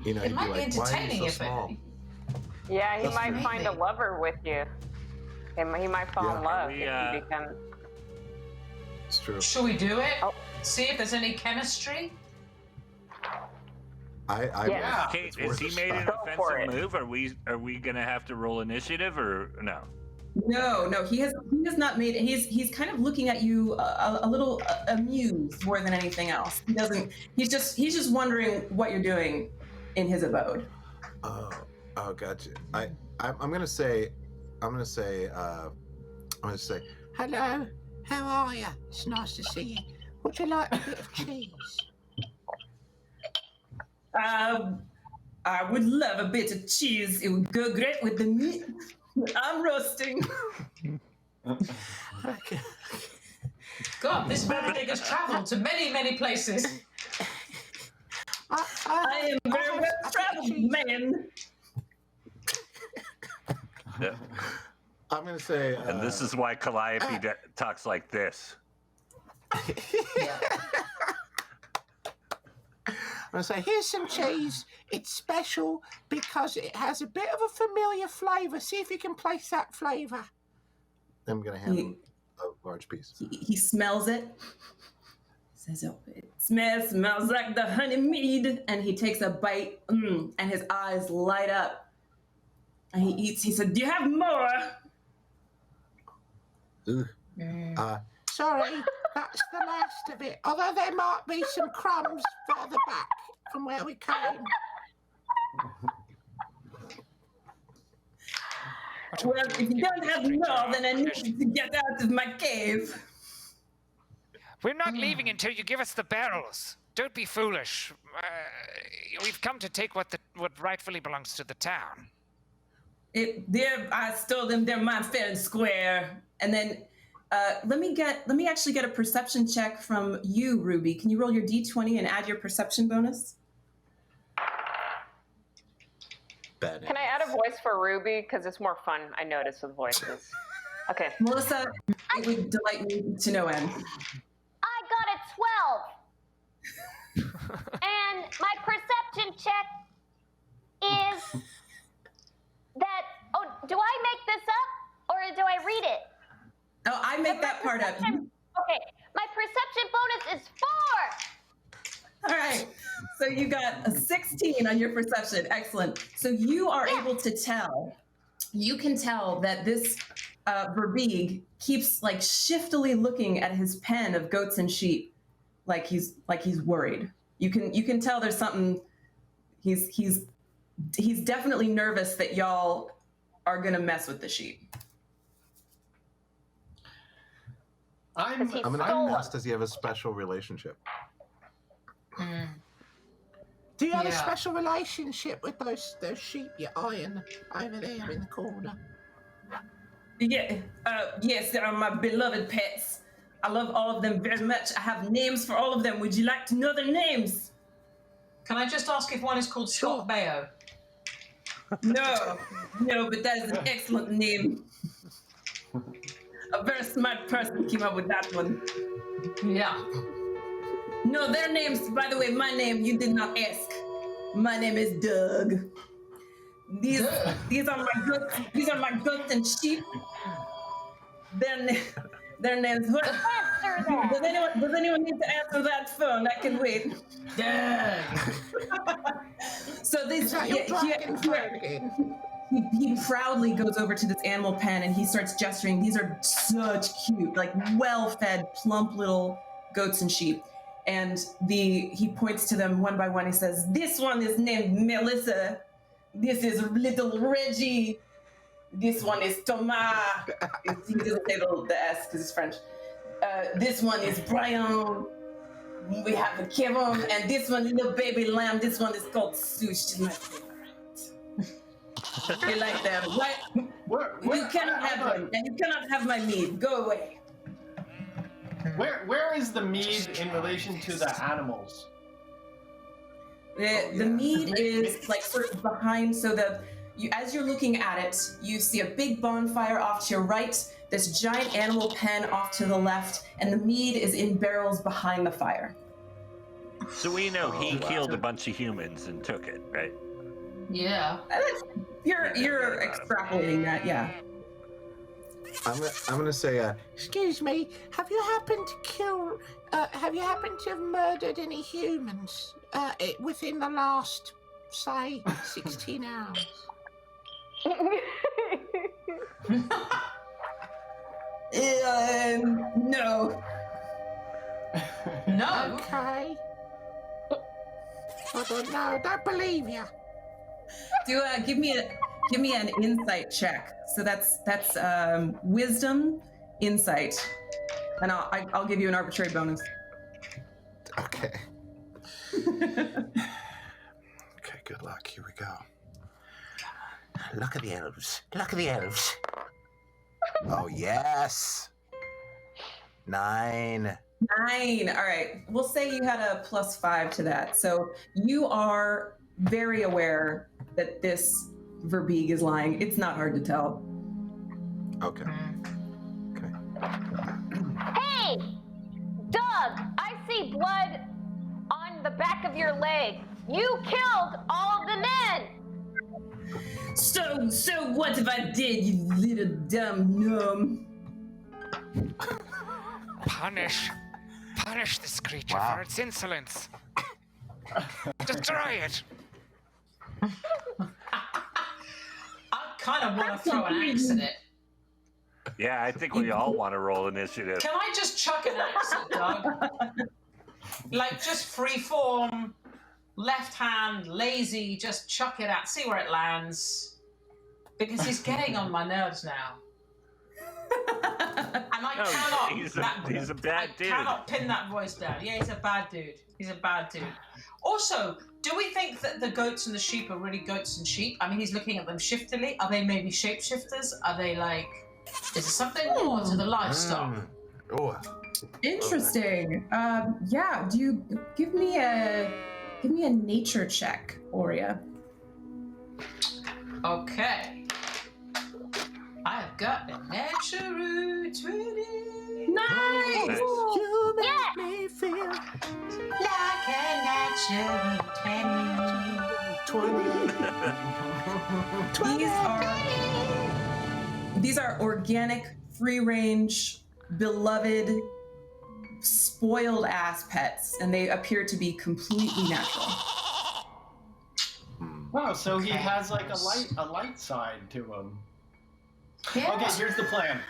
It might be entertaining if small? Yeah, he That's might true. find a lover with you. He might fall in love if you become. It's true. Shall we do it? Oh. See if there's any chemistry? Yeah. Kate, has he made an offensive move? Are we gonna have to roll initiative or no? No, he has not made. He's kind of looking at you a little amused more than anything else. He doesn't. He's just wondering what you're doing in his abode. Oh, gotcha. I'm gonna say, Hello, how are you? It's nice to see you. Would you like a bit of cheese? I would love a bit of cheese. It would go great with the meat I'm roasting. Okay. God, this Verbeeg has travelled to many, many places. I am very well traveled, man. Yeah. I'm gonna say. And this is why Calliope talks like this. I'm gonna say, here's some cheese. It's special because it has a bit of a familiar flavour. See if you can place that flavour. I'm gonna hand him a large piece. He smells it. Says, "Oh, it smells like the honey mead." And he takes a bite, and his eyes light up. And he eats. He said, "Do you have more?" Sorry, that's the last of it. Although there might be some crumbs further back from where we came. Well, if you don't have more, then I need you to get out of my cave. We're not leaving until you give us the barrels. Don't be foolish. We've come to take what rightfully belongs to the town. I stole them. They're mine fair and square. And then let me actually get a perception check from you, Ruby. Can you roll your d20 and add your perception bonus? Can I add a voice for Ruby? Because it's more fun, I notice, with voices. Okay. Melissa, it would delight me to no end. I got a 12. And my perception check is that, oh, do I make this up or do I read it? Oh, I make that part up. Okay, my perception bonus is 4. All right. So you got a 16 on your perception. Excellent. So you are able to tell. You can tell that this Verbeeg keeps like shiftily looking at his pen of goats and sheep, like he's worried. You can tell there's something. He's definitely nervous that y'all are gonna mess with the sheep. I'm gonna ask, does he have a special relationship? Do you have a special relationship with those sheep you iron over there in the corner? Yeah, yes, they are my beloved pets. I love all of them very much. I have names for all of them. Would you like to know their names? Can I just ask if one is called Scott Baio? No, but that is an excellent name. A very smart person came up with that one. Yeah. No, their names, by the way, my name, you did not ask. My name is Doug. These are my goats and sheep. Their names. Does anyone need to answer that phone? I can wait. Doug. So this he proudly goes over to this animal pen and he starts gesturing. These are such cute, like well-fed, plump little goats and sheep. And he points to them one by one. He says, "This one is named Melissa. This is little Reggie. This one is Thomas." He doesn't say the S because it's French. This one is Brian. We have a Kevin, and this one, little baby lamb. This one is called Sue. She's my favorite. You like them, right? You cannot have them, and you cannot have my mead. Go away. Where is the mead in relation to the animals? The mead is like sort of behind, so as you're looking at it, you see a big bonfire off to your right, this giant animal pen off to the left, and the mead is in barrels behind the fire. So we know he killed a bunch of humans and took it, right? Yeah. You're extrapolating that, yeah. I'm gonna say, Excuse me, have you happened to have murdered any humans within the last, say, 16 hours? No. No. Okay. I don't know. I don't believe you. Give me an insight check. So that's wisdom, insight, and I'll give you an arbitrary bonus. okay. Okay, good luck. Here we go. Look at the elves. Look at the elves. Oh, yes. 9. 9. All right. We'll say you had a +5 to that. So you are very aware that this Verbeeg is lying. It's not hard to tell. Okay. Hey, Doug, I see blood on the back of your leg. You killed all the men. So what if I did, you little dumb gnome? Punish this creature for its insolence. Destroy it. I kind of want to throw an axe at it. Yeah, I think we all want to roll initiative. Can I just chuck an axe at Doug? Like, just free form, left hand, lazy, just chuck it at, see where it lands. because he's getting on my nerves now. And I cannot. He's a bad dude. I cannot pin that voice down. Yeah, he's a bad dude. He's a bad dude. Also, do we think that the goats and the sheep are really goats and sheep? I mean, he's looking at them shiftily. Are they maybe shapeshifters? Are they like? Is there something more to the livestock? Oh. Interesting. Yeah. Do you give me a nature check, Aurea? Okay. I've got a natural 20. Nice. You make Yes! me feel Like a natural 20. These are organic, free-range, beloved, spoiled-ass pets, and they appear to be completely natural. Wow, so he has like a light side to him. Yeah. Okay, here's the plan.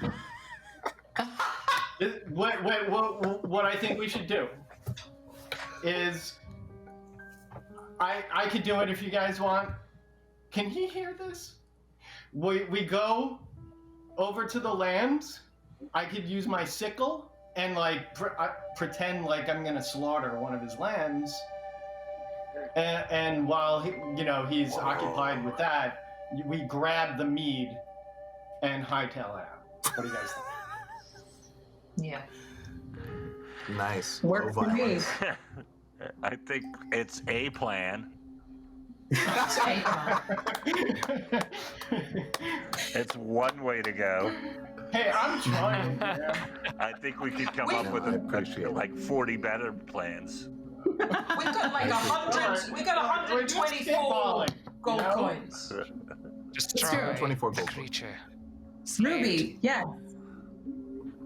What I think we should do is I could do it if you guys want. Can he hear this? We go over to the lands. I could use my sickle and like pretend like I'm gonna slaughter one of his lambs. And while he's occupied with that, we grab the mead and hightail it out. What do you guys think? Yeah. Nice. Work for me. I think it's a plan. That's a plan. It's one way to go. Hey, I'm trying, man. I think we could come up with like 40 better plans. We've got like 100. We got 124 gold coins. Just Let's try. do it. 24 gold. Creature. Ruby, yeah.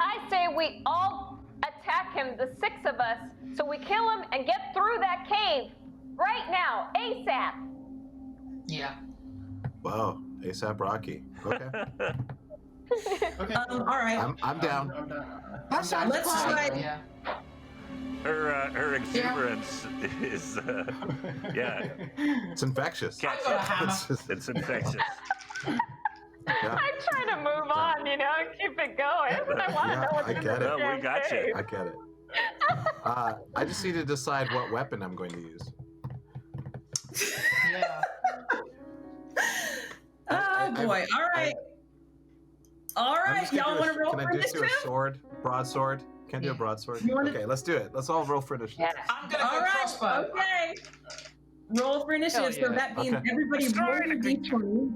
I say we all attack him, the 6 of us, so we kill him and get through that cave right now, ASAP. Yeah. Wow. ASAP Rocky. Okay. Okay. All right. I'm down. Let's try. Yeah. Her exuberance is, yeah. It's infectious. I got a hammer. It's infectious. Yeah. I'm trying to move on, and keep it going. I want to know what's I in get the it. No, we got you. I get it. I just need to decide what weapon I'm going to use. Yeah. Oh boy. All right. All right. Y'all want to roll Can for I just do initiative? a sword? Broadsword? Can I do a broadsword? You wanna- Okay, let's do it. Let's all roll for initiative. Yes. I'm gonna All go right. crossbow. Okay. Roll for initiative. Hell So yeah. that means Okay. everybody roll your d20.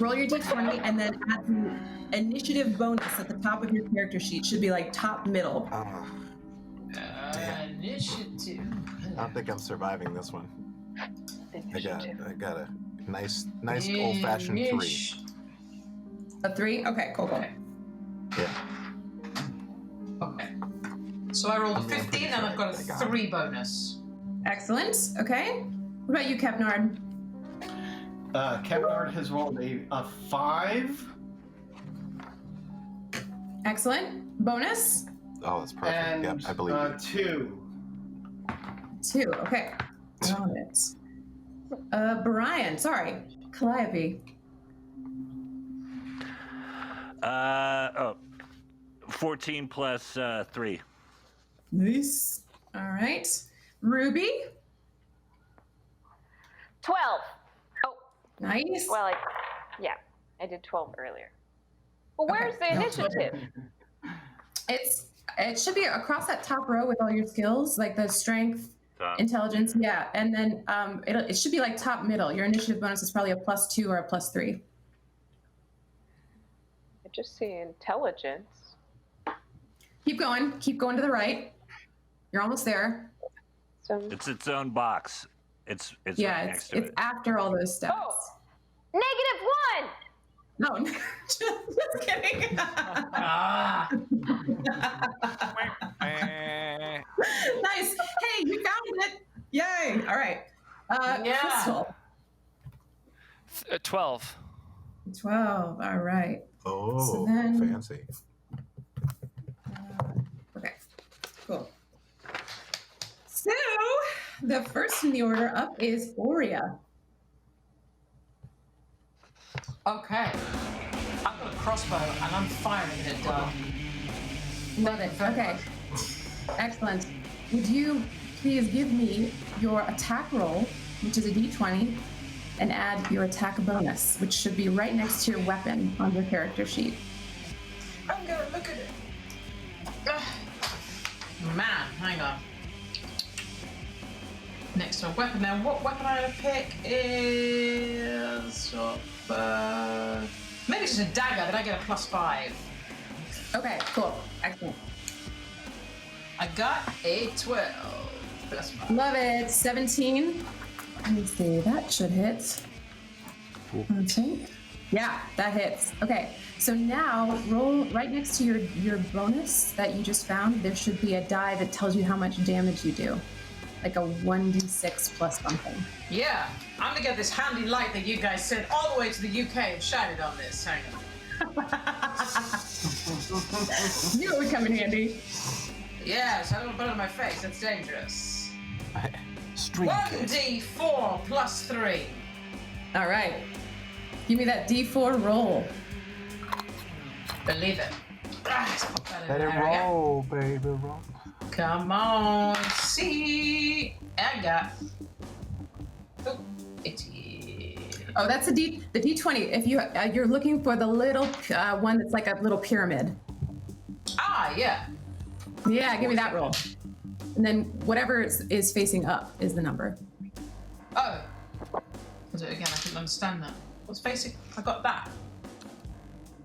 Roll your d20 and then add the initiative bonus at the top of your character sheet. Should be like top middle. Initiative. I don't think I'm surviving this one. I got a nice old-fashioned 3. A 3? Okay, cool. Okay. Yeah. Okay. So I rolled a 15 and I've got a 3 bonus. Excellent. Okay. What about you, Kevnard? Kevnard has rolled a 5. Excellent. Bonus? Oh, that's perfect. And Yep, I believe you. 2. 2. Okay. Got it. Brian. Sorry. Calliope. 14 plus 3. Nice. All right. Ruby. 12. Oh, Nice. well, I did 12 earlier. Well, where's the initiative? It should be across that top row with all your skills, like the strength, intelligence, yeah, and then it should be like top middle. Your initiative bonus is probably a +2 or a +3. I just see intelligence. Keep going to the right. You're almost there. So, It's its own box. It's Yeah, right next to it's it. after all those steps. -1. No, just kidding. Ah. Nice. Hey, you found it. Yay. All right. Yeah. Crystal. 12. 12. All right. Oh, So then- fancy. Okay. Cool. So the first in the order up is Aurea. Okay. I've got a crossbow and I'm firing it, Doug. Love it. Okay. Excellent. Would you please give me your attack roll, which is a d20, and add your attack bonus, which should be right next to your weapon on your character sheet. I'm gonna look at it. Ugh. Man, hang on. Next to a weapon. Now, what weapon I'm gonna pick is maybe it's just a dagger. Then I get a +5. Okay, cool. Excellent. I got a 12 +5. Love it. 17. Let me see. That should hit. Okay. Yeah, that hits. Okay. So now roll right next to your bonus that you just found. There should be a die that tells you how much damage you do. Like a 1d6 plus something. Yeah, I'm gonna get this handy light that you guys sent all the way to the UK and shine it on this. Hang on. Knew it would come in handy. Yes, I don't put it on my face. That's dangerous. Street 1d4 +3. All right. Give me that d4 roll. Believe it. Let it roll, baby, roll. Come on, see. I got. Oh, 18. Oh, that's the d20. If you're looking for the little one that's like a little pyramid. Ah, yeah. Yeah, give me that roll. And then whatever is facing up is the number. Oh. I'll do it again. I couldn't understand that. What's facing? I got that.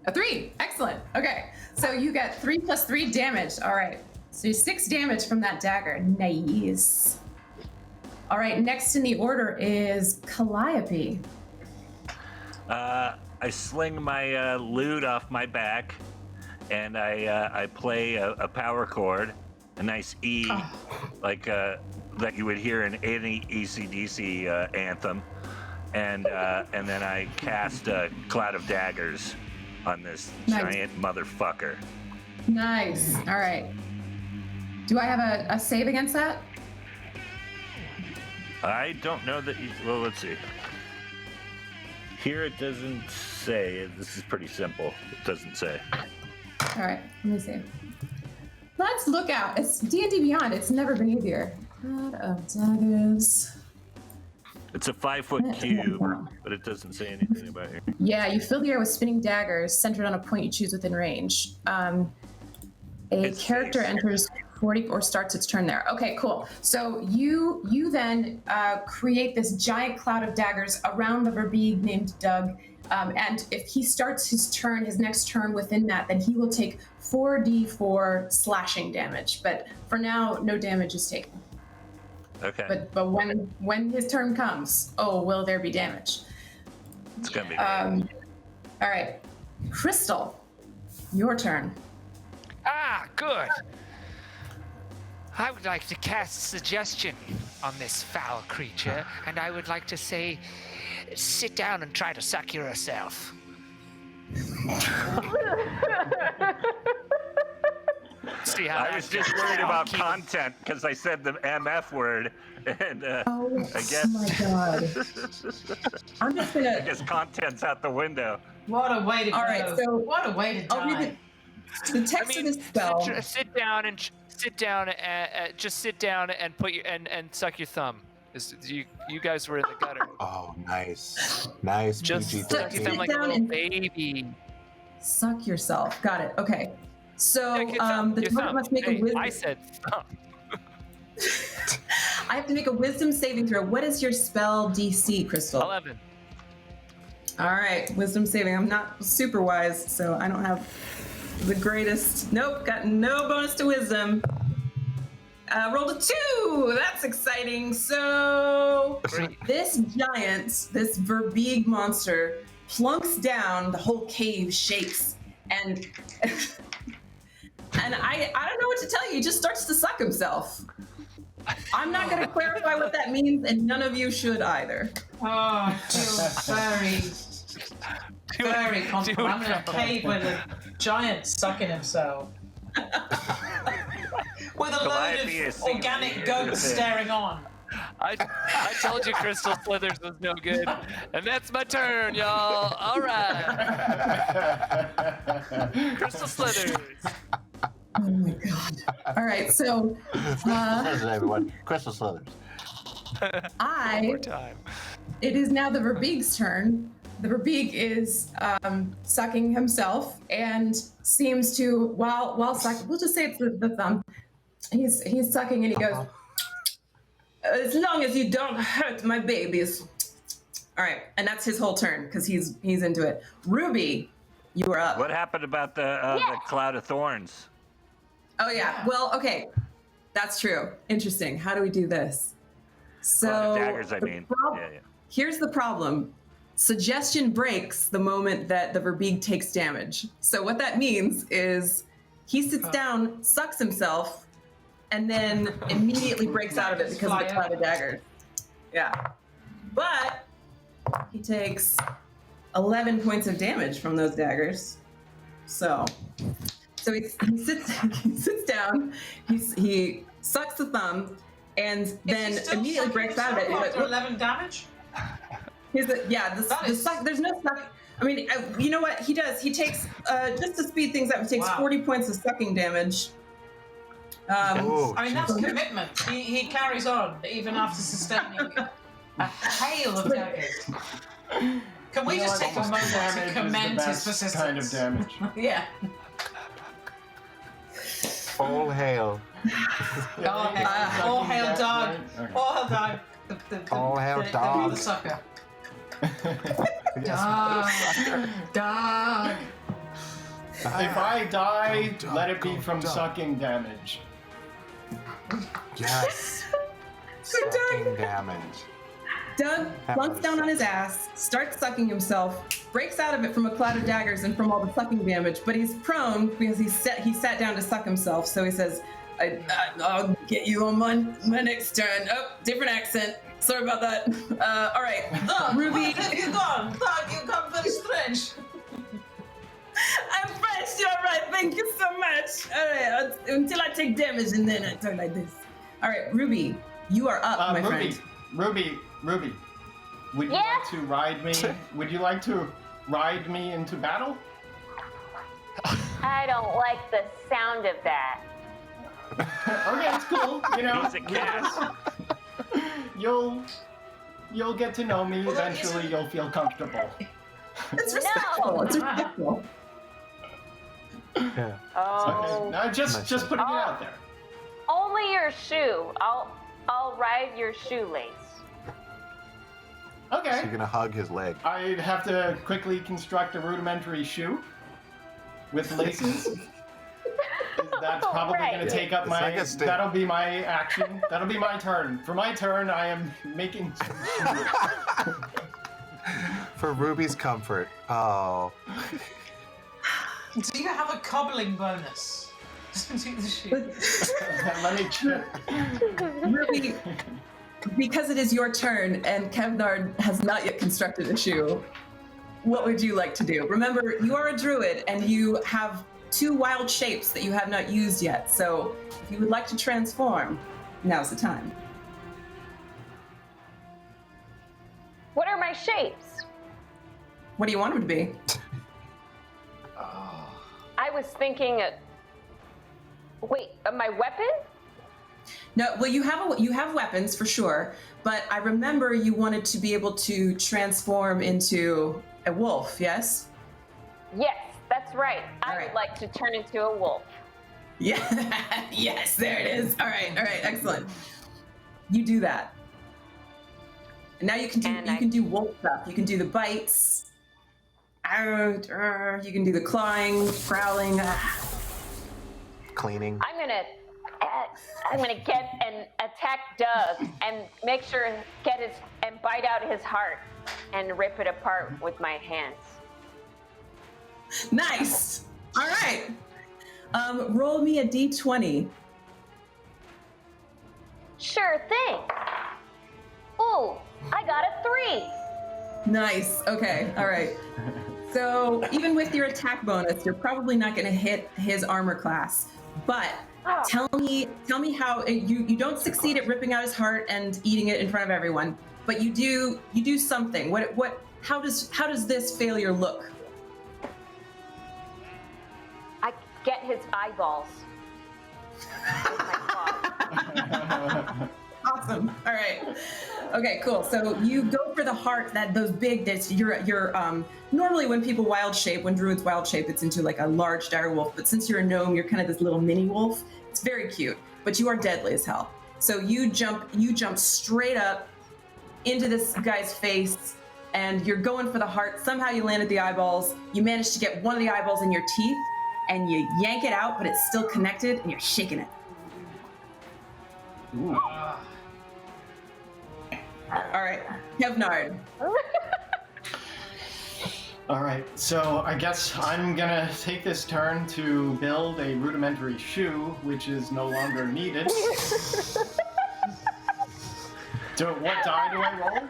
A 3. Excellent. Okay. So you get 3 + 3 damage. All right. So 6 damage from that dagger. Nice. All right. Next in the order is Calliope. I sling my loot off my back, and I play a power chord, a nice E, like that you would hear in any AC/DC anthem, and then I cast a cloud of daggers on this giant motherfucker. Nice. All right. Do I have a save against that? I don't know that you. Well, let's see. Here it doesn't say. This is pretty simple. It doesn't say. All right. Let me see. Let's look out. It's D&D Beyond. It's never been easier. Cloud of daggers. It's a 5-foot cube, but it doesn't say anything about here. Yeah, you fill the air with spinning daggers centered on a point you choose within range. A character enters 40 or starts its turn there. Okay, cool. So you then create this giant cloud of daggers around the Verbeeg named Doug. And if he starts his next turn within that, then he will take 4d4 slashing damage. But for now, no damage is taken. Okay. But when his turn comes, will there be damage? It's gonna be. All right, Crystal, your turn. Ah, good. I would like to cast a suggestion on this foul creature, and I would like to say, sit down and try to suck yourself. See how I was just worried about content because I said the MF word, and I guess. Oh my god! I'm just gonna. I guess content's out the window. What a way to go! All right, so what a way to die! I'll read the text of this spell. Sit down and just sit down and put your and suck your thumb. You guys were in the gutter. Oh, nice. Nice. Just PG-13. suck your thumb like a little baby. Suck yourself. Got it. Okay. So the Your target thumb. must make a Hey, wisdom. I said thumb. I have to make a wisdom saving throw. What is your spell DC, Crystal? 11. All right, wisdom saving. I'm not super wise, so I don't have the greatest. Nope, got no bonus to wisdom. Rolled a 2. That's exciting. So this giant, this Verbeeg monster, plunks down. The whole cave shakes, and I don't know what to tell you. He just starts to suck himself. I'm not going to clarify what that means, and none of you should either. Oh, I feel very comfortable. I'm in a cave with a giant sucking himself. With a load of organic goats staring on. I told you Crystal Slithers was no good. And that's my turn, y'all. All right. Crystal Slithers. Oh my god. All right, so Slithers, everyone. Crystal Slithers. One more time. It is now the Verbeeg's turn. The Verbeeg is sucking himself and seems to, while sucking, we'll just say it's the thumb. He's sucking and he goes, as long as you don't hurt my babies. All right, and that's his whole turn because he's into it. Ruby, you are up. What happened about the cloud of thorns? Oh yeah, well, okay, that's true. Interesting. How do we do this? So Cloud of daggers, I mean. Yeah. Here's the problem. Suggestion breaks the moment that the Verbeeg takes damage. So what that means is he sits down, sucks himself, and then immediately breaks out of it because of the cloud of daggers. Yeah. But he takes 11 points of damage from those daggers. So he sits down, he sucks the thumb, and then immediately breaks out of it. After 11 damage? There's no suck. I mean, you know what he does? He takes, just to speed things up, he takes 40 points of sucking damage. I mean, that's commitment. He carries on even after sustaining a hail of daggers. Can we just take a moment to commend his persistence? Kind of damage. Yeah. All hail. All hail dog. All hail dog. All hail dog. The sucker. Dog. If I die, let it be from sucking damage. Yes. Sucking damage. Doug plunks down on his ass, starts sucking himself, breaks out of it from a cloud of daggers and from all the sucking damage, but he's prone because he sat down to suck himself. So he says, I'll get you on my next turn. Oh, different accent. Sorry about that. All right. Ruby. Where have you gone? Doug, you come very strange. I'm French, you're right. Thank you so much. All right, until I take damage and then I talk like this. All right, Ruby, you are up, my friend. Ruby, would you like to ride me? Would you like to ride me into battle? I don't like the sound of that. Okay, it's cool. You know, He's a cat. You'll get to know me. Eventually, you'll feel comfortable. It's respectful. It's respectful. Yeah. Oh. Okay. No, just putting it out there. Only your shoe. I'll ride your shoelace. Okay. So you're gonna hug his leg. I'd have to quickly construct a rudimentary shoe with laces. That's probably going to take up my. That'll be my action. That'll be my turn. For my turn, I am making some shoes. For Ruby's comfort. Oh. Do you have a cobbling bonus? Do the shoe. Let me check. Ruby, because it is your turn and Kevnard has not yet constructed a shoe, what would you like to do? Remember, you are a druid and you have 2 wild shapes that you have not used yet. So if you would like to transform, now's the time. What are my shapes? What do you want them to be? I was thinking, wait, my weapon? No, well, you have weapons for sure, but I remember you wanted to be able to transform into a wolf, yes? Yes, that's right. I would like to turn into a wolf. Yeah, yes, there it is. All right, excellent. You do that. And now you can do wolf stuff. You can do the bites. You can do the clawing, growling. Cleaning. I'm gonna get and attack Doug and make sure and bite out his heart and rip it apart with my hands. Nice. All right. Roll me a d20. Sure thing. Ooh, I got a 3. Nice. Okay. All right. So even with your attack bonus, you're probably not going to hit his armor class, but Tell me how you don't succeed at ripping out his heart and eating it in front of everyone, but you do something. How does this failure look? I get his eyeballs. With my claws. Awesome. All right. Okay, cool. So you go for the heart, those big, you're normally when people wild shape, when druids wild shape, it's into like a large dire wolf, but since you're a gnome, you're kind of this little mini wolf. It's very cute, but you are deadly as hell. So you jump straight up into this guy's face and you're going for the heart. Somehow you land at the eyeballs. You manage to get one of the eyeballs in your teeth and you yank it out, but it's still connected and you're shaking it. Ooh. All right, Kevnard. All right, so I guess I'm gonna take this turn to build a rudimentary shoe, which is no longer needed. What die do I roll?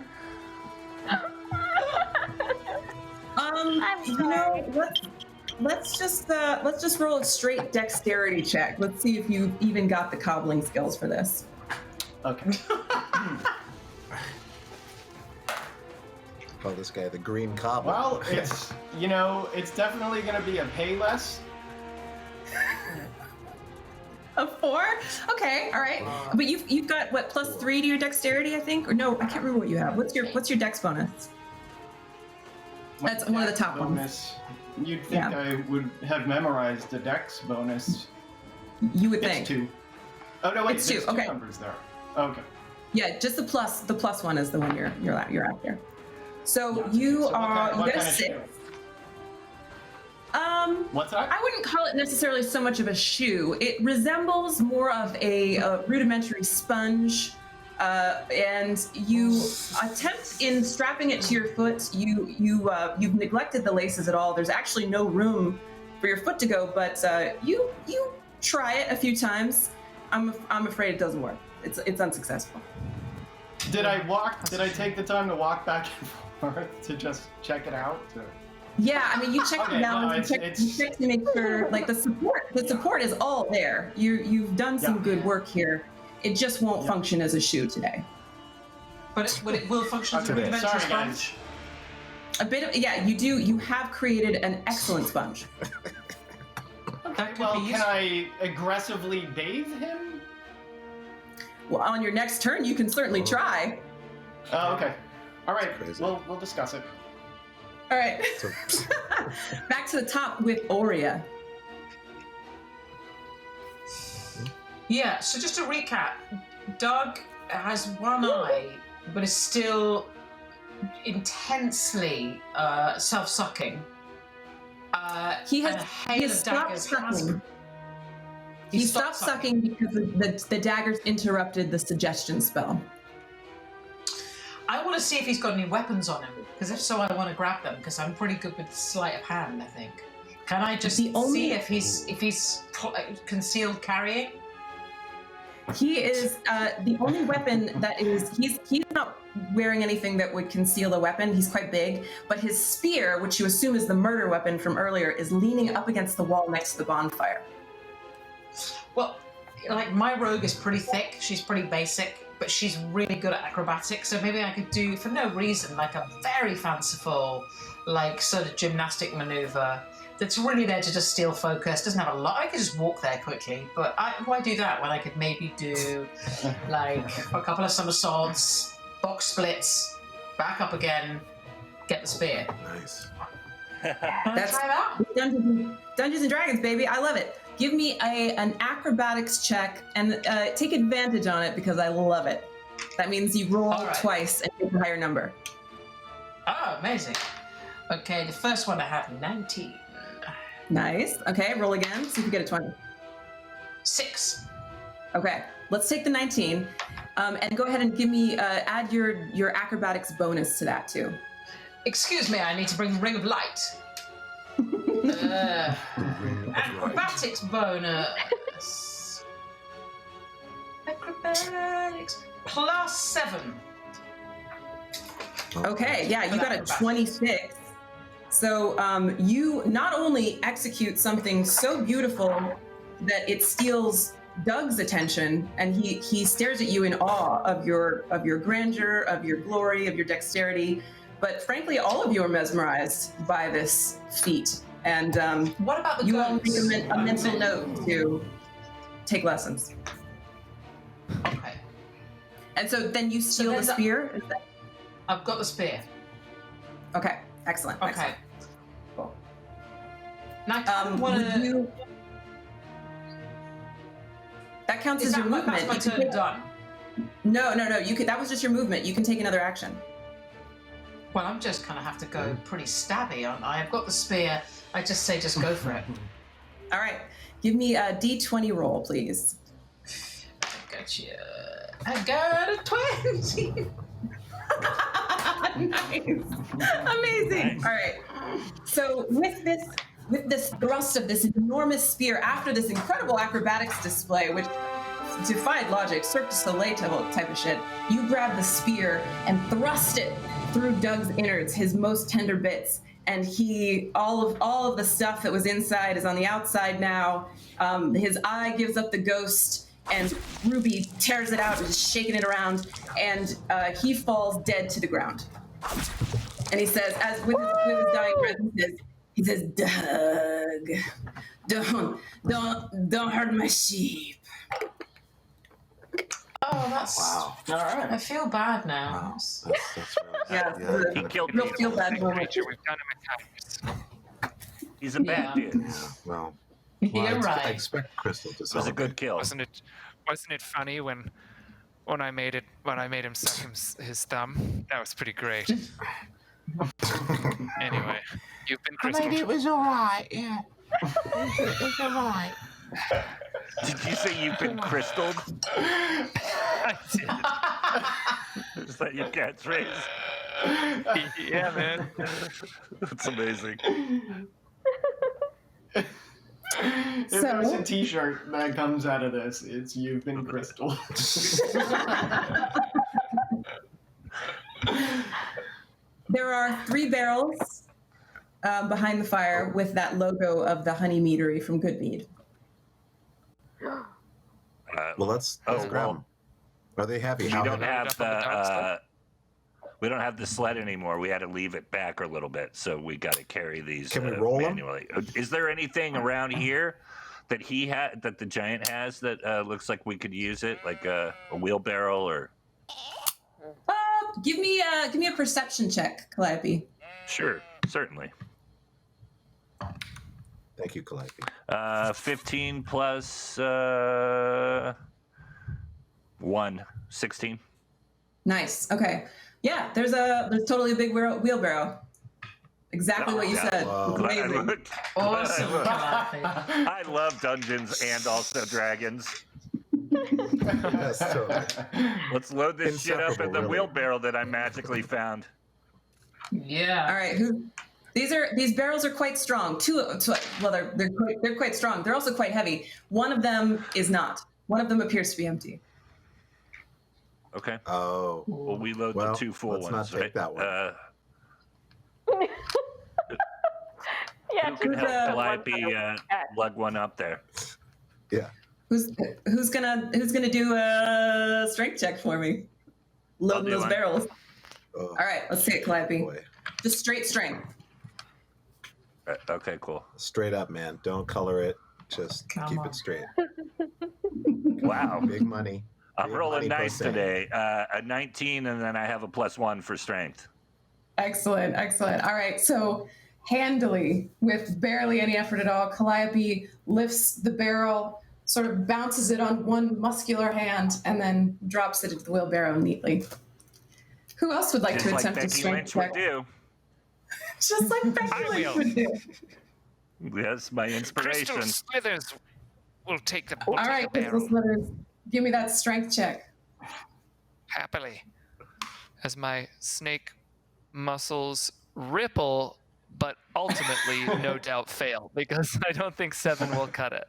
Let's just roll a straight dexterity check. Let's see if you even got the cobbling skills for this. Okay. Call this guy the Green Cobbler. Well, it's definitely gonna be a Payless. A 4? Okay, all right. But you've got what, +3 to your dexterity, I think? Or no, I can't remember what you have. What's your dex bonus? That's one of the top ones. You'd think I would have memorized the dex bonus. You would it's think. 2. Oh no, wait, it's there's 2. Okay. two numbers there. Okay. Yeah, just the plus one is the one you're after. So Yeah. you So what get a kind of 6. shoe? What's that? I wouldn't call it necessarily so much of a shoe. It resembles more of a rudimentary sponge, and you attempt in strapping it to your foot. You've neglected the laces at all. There's actually no room for your foot to go, but you try it a few times. I'm afraid it doesn't work. It's unsuccessful. Did I take the time to walk back and forth to just check it out? Yeah, I mean, you check the Okay, balance, no, you check to make sure, like the support is all there. You've done some good work here. It just won't function as a shoe today. But it will function as a rudimentary sponge. A bit of, you have created an excellent sponge. Okay, well, can I aggressively bathe him? Well, on your next turn, you can certainly try. Oh, okay. All right, we'll discuss it. All right. Back to the top with Aurea. Yeah, so just to recap, Doug has one eye, but is still intensely self-sucking. He stopped sucking. He stopped sucking because the daggers interrupted the suggestion spell. I want to see if he's got any weapons on him, because if so, I want to grab them, because I'm pretty good with sleight of hand, I think. Can I just see if he's concealed carrying? He is the only weapon that is. He's not wearing anything that would conceal a weapon. He's quite big, but his spear, which you assume is the murder weapon from earlier, is leaning up against the wall next to the bonfire. Well, like my rogue is pretty thick. She's pretty basic, but she's really good at acrobatics. So maybe I could do, for no reason, like a very fanciful, like sort of gymnastic maneuver that's really there to just steal focus. Doesn't have a lot. I could just walk there quickly, but why do that when I could maybe do like a couple of somersaults, box splits, back up again, get the spear. Nice. That's try that. Dungeons and Dragons, baby. I love it. Give me an acrobatics check and take advantage on it because I love it. That means you roll twice and get a higher number. Oh, amazing. Okay, the first one I have 19. Nice. Okay, roll again. See if you get a 20. 6. Okay, let's take the 19 and go ahead and give me add your acrobatics bonus to that too. Excuse me, I need to bring the Ring of Light. Acrobatics bonus. Acrobatics +7. Okay, yeah, you got a 26. So you not only execute something so beautiful that it steals Doug's attention, and he stares at you in awe of your grandeur, of your glory, of your dexterity. But frankly, all of you are mesmerized by this feat. And What about the you all goats? make a mental note to take lessons. Okay. And so then you steal the there's a- spear? Is that- I've got the spear. Okay, excellent. Okay. Excellent. Cool. Now I kind of want would to. you... That counts as your movement. That's my You can turn take- done. No. You could. That was just your movement. You can take another action. Well, I'm just kind of have to go pretty stabby, aren't I? I've got the spear. I just say, just go for it. All right. Give me a D20 roll, please. Gotcha. I got a 20. Nice. Amazing. All right. So with this thrust of this enormous spear, after this incredible acrobatics display, which defied logic, Cirque du Soleil type of shit, you grab the spear and thrust it through Doug's innards, his most tender bits. And all of the stuff that was inside is on the outside now. His eye gives up the ghost, and Ruby tears it out and is shaking it around, and he falls dead to the ground. And he says, as with his dying breath, he says, Doug, don't hurt my sheep. Oh, that's Wow. All right. I feel bad now. Wow. That's really Yeah, He killed real people. feel bad moment. Creature, we've done him at times. He's a bad dude. Yeah, well, You're I right. expect Crystal to It was a good kill. Wasn't it funny when I made him suck his thumb? That was pretty great. Anyway, you've been I Crystal. mean, it was all right, yeah. It was all right. Did you say you've been crystalled? I did. Is that your catchphrase? Yeah, man. That's amazing. If there's a T-shirt that comes out of this, it's "You've been crystal." There are 3 barrels behind the fire with that logo of the honey meadery from Good Mead. well, let's grab them. Are they heavy? We How don't heavy? have on the top we don't have the sled anymore. We had to leave it back a little bit, so we got to carry these Can we roll 'em? manually. Is there anything around here that that the giant has that looks like we could use it, like a wheelbarrow or? Give me a perception check, Calliope. Sure, certainly. Thank you, Calliope. 15 plus 1, 16. Nice. Okay. Yeah, there's totally a big wheelbarrow. Exactly what you said. Wow. It's Glad I amazing. looked. Awesome, Glad Calliope. I love dungeons and also dragons. Yes, totally. Let's load this shit up in the Inseparable, really. wheelbarrow that I magically found. Yeah. All right. These barrels are quite strong. They're quite strong. They're also quite heavy. One of them is not. One of them appears to be empty. Okay. Oh, Well, we load well, the 2 full let's ones, not take right? that one. Yeah, Who can just help one Calliope kind of- lug one up there? yeah. Who's gonna do a strength check for me? Loading do those one. barrels. Oh, All right, let's see it, Calliope. boy. Just straight strength. Okay, cool. Straight up, man. Don't color it. Just Come keep on. it straight. Wow. Big money. I'm Big rolling money nice per se. today. A 19, and then I have a +1 for strength. Excellent. All right, so handily, with barely any effort at all, Calliope lifts the barrel, sort of bounces it on one muscular hand, and then drops it into the wheelbarrow neatly. Who else would like Just to like attempt a Becky strength Lynch would check? do. Just like Becky Lynch will. would do. That's my inspiration. Crystal Slithers will take the, All right, Crystal barrel Slithers, give me that strength check. happily as my snake muscles ripple, but ultimately no doubt fail because I don't think 7 will cut it.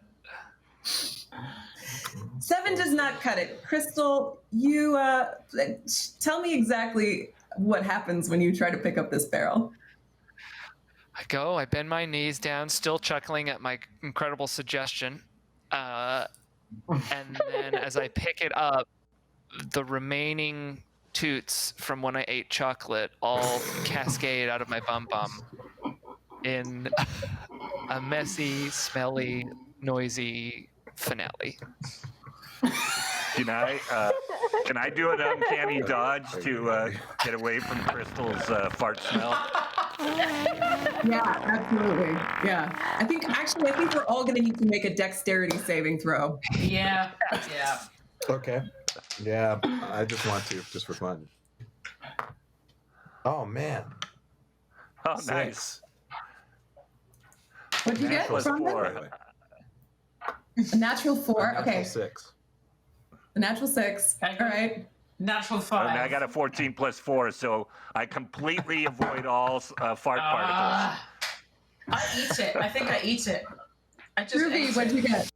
7 does not cut it. Crystal, you tell me exactly what happens when you try to pick up this barrel. I bend my knees down, still chuckling at my incredible suggestion. and then as I pick it up, the remaining toots from when I ate chocolate all cascade out of my bum in a messy, smelly, noisy finale. Can I do an uncanny dodge to get away from Crystal's fart smell? Yeah, absolutely. Yeah. I think we're all going to need to make a dexterity saving throw. Yeah. Okay. Yeah, I just want to, just for fun. Oh, man. Oh, nice. What'd you get? Plus From 4. it? A natural 4. Okay. 6. A natural 6. All right. Natural And 5. I got a 14 plus 4, so I completely avoid all fart particles. I eat it. I think I eat it. I just Ruby, ate what'd it. you get?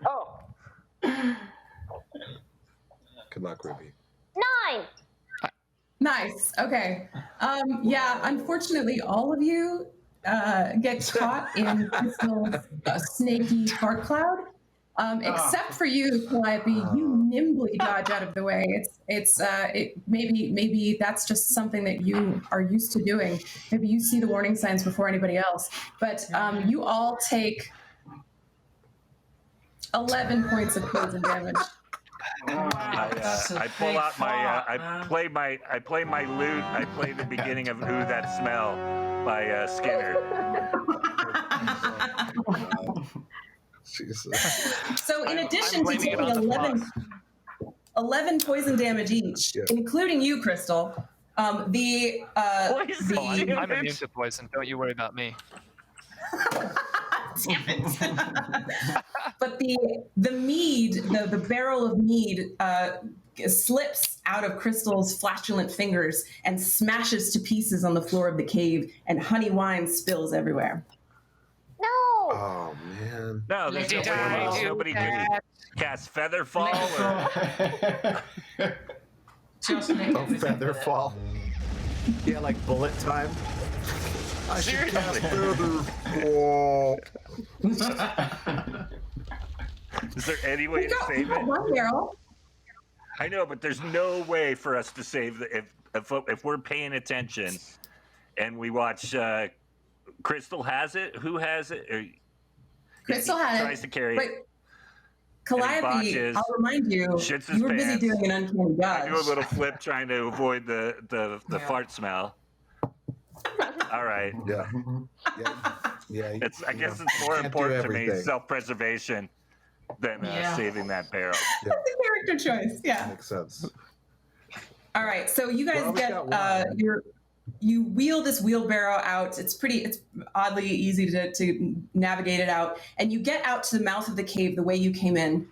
Oh, Good luck, Ruby. 9. Nice. Okay. Yeah, unfortunately, all of you get caught in Crystal's snaky fart cloud. Except for you, Calliope, you nimbly dodge out of the way. Maybe that's just something that you are used to doing. Maybe you see the warning signs before anybody else. But you all take 11 points of poison damage. I pull out my I play my lute. I play the beginning of "Ooh, That Smell" by Skinner. Jesus. So in addition I'm to blaming it taking on the 11 poison damage each, including you, Crystal, I'm immune to poison. Don't you worry about me. Damn it. But the mead, the barrel of mead slips out of Crystal's flatulent fingers and smashes to pieces on the floor of the cave, and honey wine spills everywhere. No. Oh, man. No, there's Let it nobody die, else. you Nobody can cast Featherfall. Just make Oh, everything feather better. fall. Yeah, like bullet time. I should cast Featherfall. Is there any way to save it? One barrel. I know, but there's no way for us to save the if we're paying attention and we watch. Crystal has it. Who has it? Crystal he had tries it. to carry But it. Calliope, botches, I'll remind you, shits his you were busy pants. doing an uncanny dodge. I do a little flip trying to avoid the fart smell. All right. Yeah. Yeah. I guess it's more Can't do important to me everything. self-preservation than saving that barrel. Yeah, That's a character choice. Yeah. makes sense. All right, so you guys Well, we get got one. you wheel this wheelbarrow out. It's oddly easy to navigate it out, and you get out to the mouth of the cave the way you came in.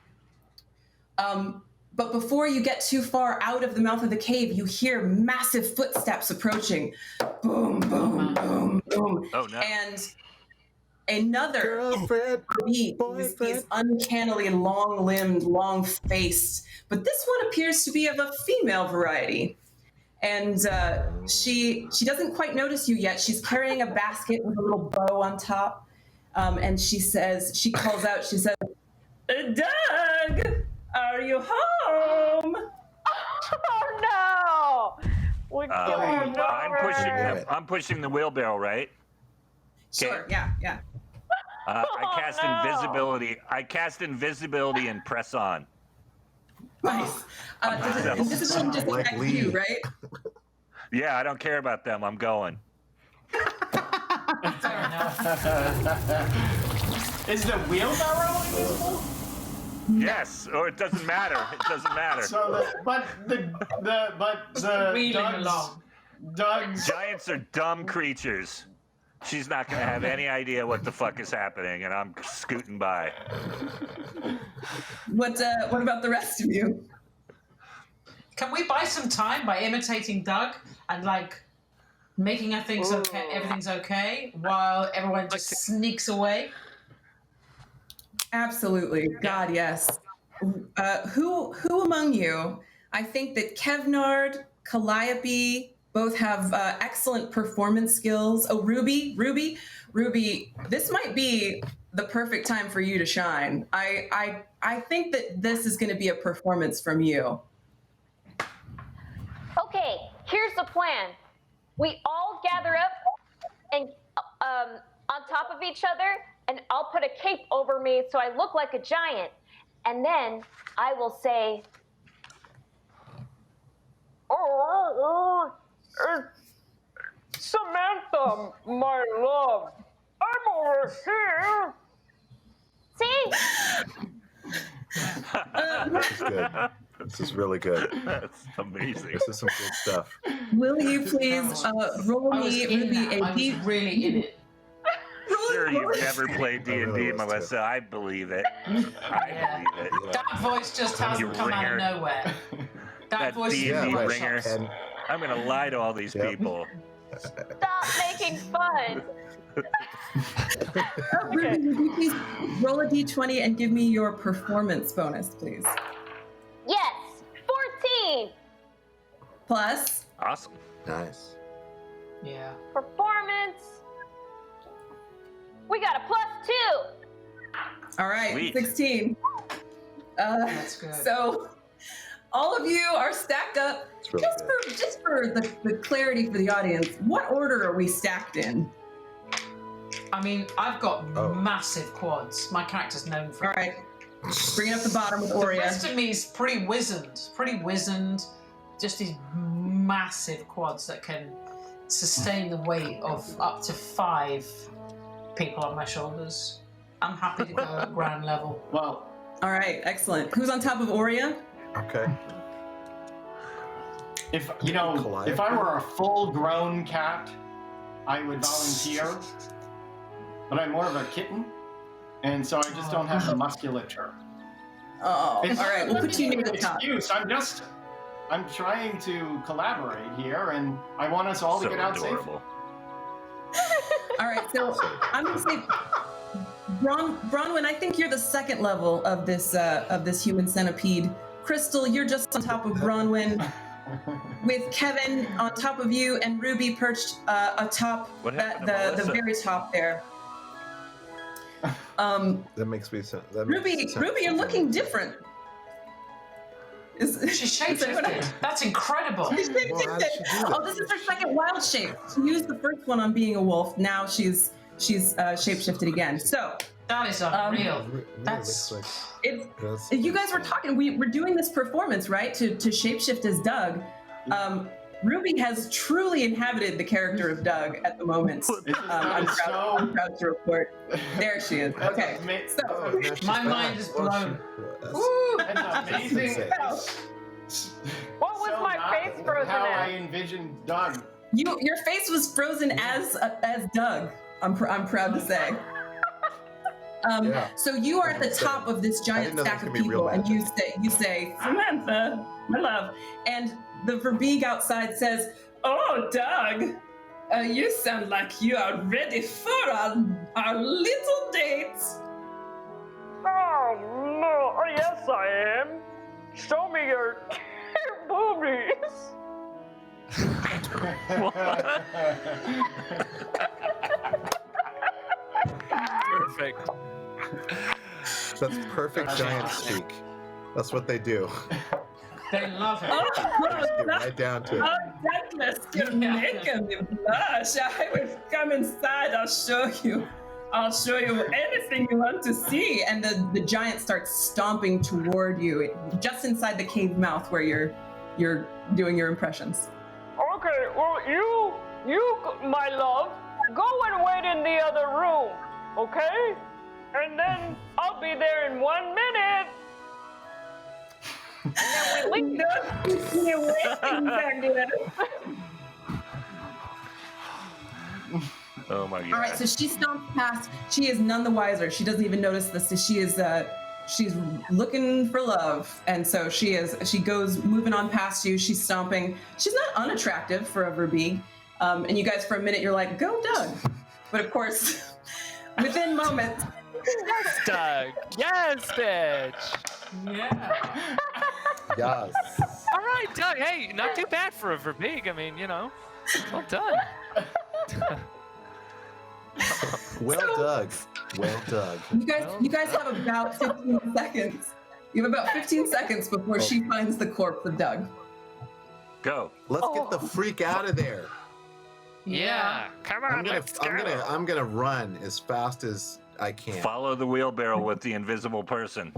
But before you get too far out of the mouth of the cave, you hear massive footsteps approaching. Boom, boom, boom, boom. Oh no! And another Girlfriend, being boyfriend. is uncannily long-limbed, long-faced, but this one appears to be of a female variety. And she doesn't quite notice you yet. She's carrying a basket with a little bow on top, and she calls out, she says, "Doug, are you home?" Oh no! We're killing I'm pushing the wheelbarrow, right? Sure. Yeah. I cast no. invisibility. I cast invisibility and press on. Nice. Invisibility just Like affects Lee. you, right? Yeah, I don't care about them. I'm going. Fair enough. Is the wheelbarrow invisible? Yes, or it doesn't matter. It doesn't matter. So, but the Wheeling along. Doug's Giants are dumb creatures. She's not going to have any idea what the fuck is happening, and I'm scooting by. What about the rest of you? Can we buy some time by imitating Doug and making everything's okay while everyone just sneaks away? Absolutely. God, yes. Who among you? I think that Kevnard, Calliope both have excellent performance skills. Oh, Ruby. This might be the perfect time for you to shine. I think that this is going to be a performance from you. Okay, here's the plan. We all gather up and on top of each other, and I'll put a cape over me so I look like a giant. And then I will say, Samantha, my love, I'm over here. See? This is good. This is really good. That's amazing. This is some good stuff. Will you please roll I was me in Ruby that. I a was really in it. Sure, you've never played D&D, really was Melissa. I believe it. I believe it. That voice just hasn't come out of nowhere. That voice D&D is really ringer. shocks. I'm going to lie to all these people. Stop making fun. Ruby, would you please roll a d20 and give me your performance bonus, please? Yes, 14. Plus? Awesome. Nice. Yeah. Performance. We got a +2. All right, Sweet. 16. That's good. So all of you are stacked up. Really Just for the clarity for the audience, what order are we stacked in? I mean, I've got massive quads. My character's known for All it. right, bring up the bottom with The Oria. rest of me is pretty wizened. Just these massive quads that can sustain the weight of up to 5 people on my shoulders. I'm happy to go at ground level. Well, All right, excellent. Who's on top of Oria? Okay. if I were a full-grown cat, I would volunteer. But I'm more of a kitten, and so I just don't have the musculature. Oh, all right. We'll put you near the top. Excuse. I'm trying to collaborate here, and I want us all to So get out adorable. All right, so I'm gonna say, Bronwyn, I think you're the second level of this human centipede. Crystal, you're just on top of Bronwyn, with Kevin on top of you, and Ruby perched atop What happened the to Melissa? very top there. That makes me sound. Ruby, you're looking different. She's shapeshifted. That's incredible. She's Well, how did she do that? Oh, this is her second wild shape. She used the first one on being a wolf. Now she's shapeshifted again. So That is unreal. Really That's looks it's like, you guys were talking. We're doing this performance, right? To shapeshift as Doug. Ruby has truly inhabited the character of Doug at the moment. I'm proud to report. There she is. Okay. So oh, now she's My back. mind is Well, blown. she- Woo! That's amazing. What was my face frozen how as? I envisioned Doug. your face was frozen as Doug. I'm proud to say. Yeah. So you are at the top of this giant didn't know stack that of was gonna be real people, and you say, Samantha, my love, and the verbeeg outside says, "Oh, Doug, you sound like you are ready for our little date." Oh, no. Yes, I am. Show me your boobies. Perfect. That's perfect giant speak. That's what they do. They love it. Just get right down to it. Douglas, you're making me blush. I will come inside. I'll show you anything you want to see. And the giant starts stomping toward you, just inside the cave mouth where you're doing your impressions. Okay, well, you, my love, go and wait in the other room, okay? And then I'll be there in 1 minute. And then we leave. Don't keep me waiting, Douglas. Oh my god. All right, so she stomps past. She is none the wiser. She doesn't even notice this. She is she's looking for love, and so she goes moving on past you. She's stomping. She's not unattractive for a verbeeg. And you guys, for a minute, you're like, "Go, Doug!" But of course, within moments, Yes, Doug. Yes, bitch. Yeah. Yes. All right, Doug. Hey, not too bad for a verbeeg. I mean, well done. Well dug. Well dug. You guys have about 15 seconds. You have about 15 seconds before she finds the corpse of Doug. Go. Let's get the freak out of there. Yeah, come on, I'm gonna run as fast as I can. Follow the wheelbarrow with the invisible person.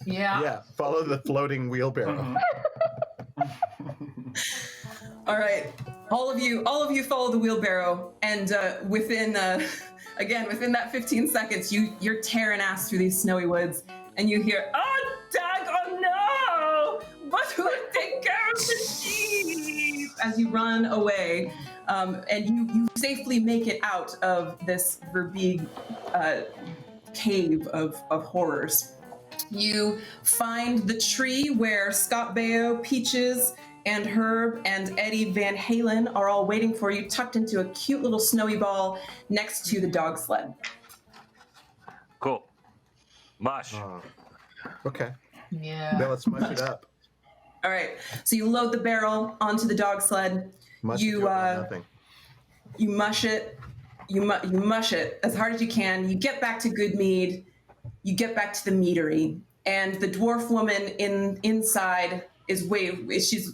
Yeah, follow the floating wheelbarrow. All right, all of you follow the wheelbarrow, and within that 15 seconds, you're tearing ass through these snowy woods, and you hear, "Oh, Doug! Oh no! But who take care of the sheep?" As you run away, and you safely make it out of this Verbeeg cave of horrors. You find the tree where Scott Baio, Peaches, and Herb and Eddie Van Halen are all waiting for you, tucked into a cute little snowy ball next to the dog sled. Cool. Mush. Okay. Yeah. Now let's mush it up. All right. So you load the barrel onto the dog sled. You mush it. You mush it as hard as you can. You get back to Good Mead. You get back to the meadery, and the dwarf woman inside is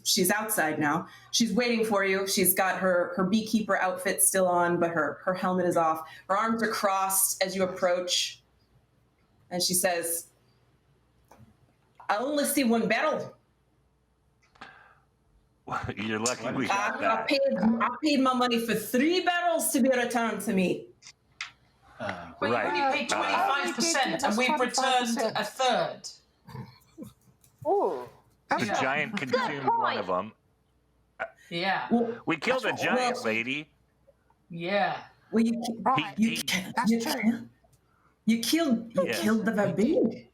she's outside now. She's waiting for you. She's got her beekeeper outfit still on, but her helmet is off. Her arms are crossed as you approach, and she says, "I only see one barrel." You're lucky we got that. I paid my money for 3 barrels to be returned to me. Well, you only paid 25%, and we've returned a third. Ooh. The giant consumed one of them. Yeah. We killed a giant lady. Yeah. Well, you killed the Verbeeg.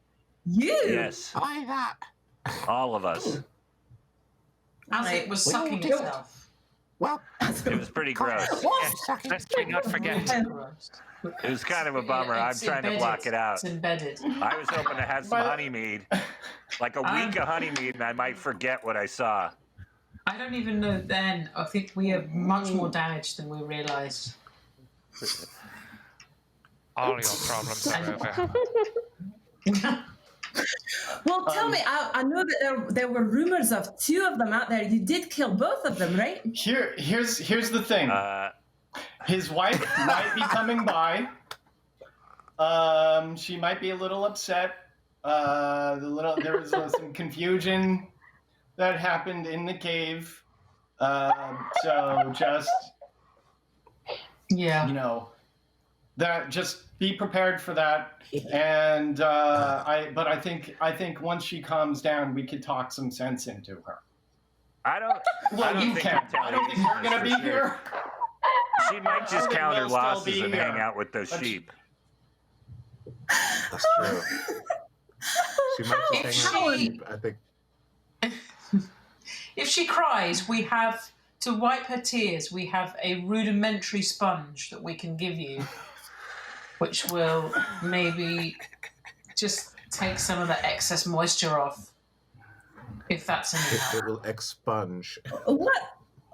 You. Yes. Why that? All of us. As it was sucking itself. Well, It was pretty gross. Let's not forget. It was kind of a bummer. I'm trying to block it out. It's embedded. I was hoping to have some honey mead, like a week of honey mead, and I might forget what I saw. I don't even know then. I think we have much more damage than we realised. All your problems are over. Well, tell me, I know that there were rumors of 2 of them out there. You did kill both of them, right? Here's the thing. His wife might be coming by. She might be a little upset. There was some confusion that happened in the cave. So just just be prepared for that. And I think once she calms down, we could talk some sense into her. I don't think you're gonna be here. She might just count her losses and hang out with those sheep. That's true. She might just hang out with sheep, I think. If she cries, we have to wipe her tears. We have a rudimentary sponge that we can give you, which will maybe just take some of the excess moisture off, if that's any help. It will expunge.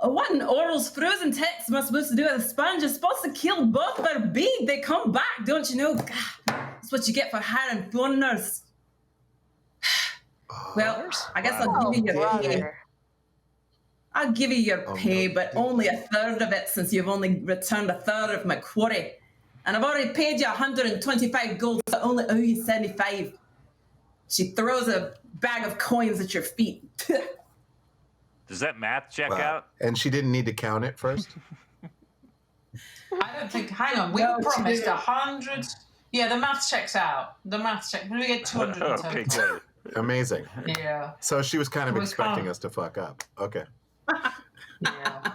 What in Oral's frozen tits am I supposed to do with a sponge? It's supposed to kill both Verbeeg. They come back, don't you know? God, that's what you get for hiring foreigners. Well, I guess I'll give you your pay. I'll give you your pay, but only a third of it, since you've only returned a third of my quarry. And I've already paid you 125 gold, so I only owe you 75. She throws a bag of coins at your feet. Does that math check out? And she didn't need to count it first? I don't think. Hang on, we promised 100. Yeah, the math checks out. The math check. We get 200 in total. Okay, good. Amazing. Yeah. So she was kind of expecting us to fuck up. Okay. Yeah.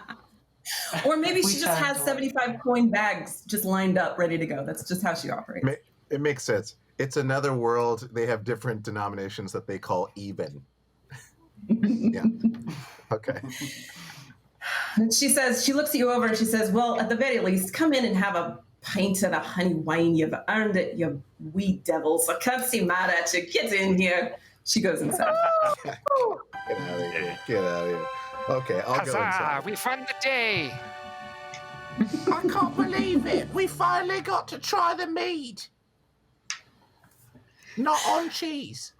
Or maybe she just has 75 coin bags just lined up, ready to go. That's just how she operates. It makes sense. It's another world. They have different denominations that they call even. Yeah. Okay. She says, she looks at you over and she says, well, at the very least, come in and have a pint of the honey wine. You've earned it, you wee devils. I can't see mad at you. Get in here. She goes inside. Get out of here. Get out of here. Okay, I'll go inside. We won the day. I can't believe it. We finally got to try the mead. Not on cheese.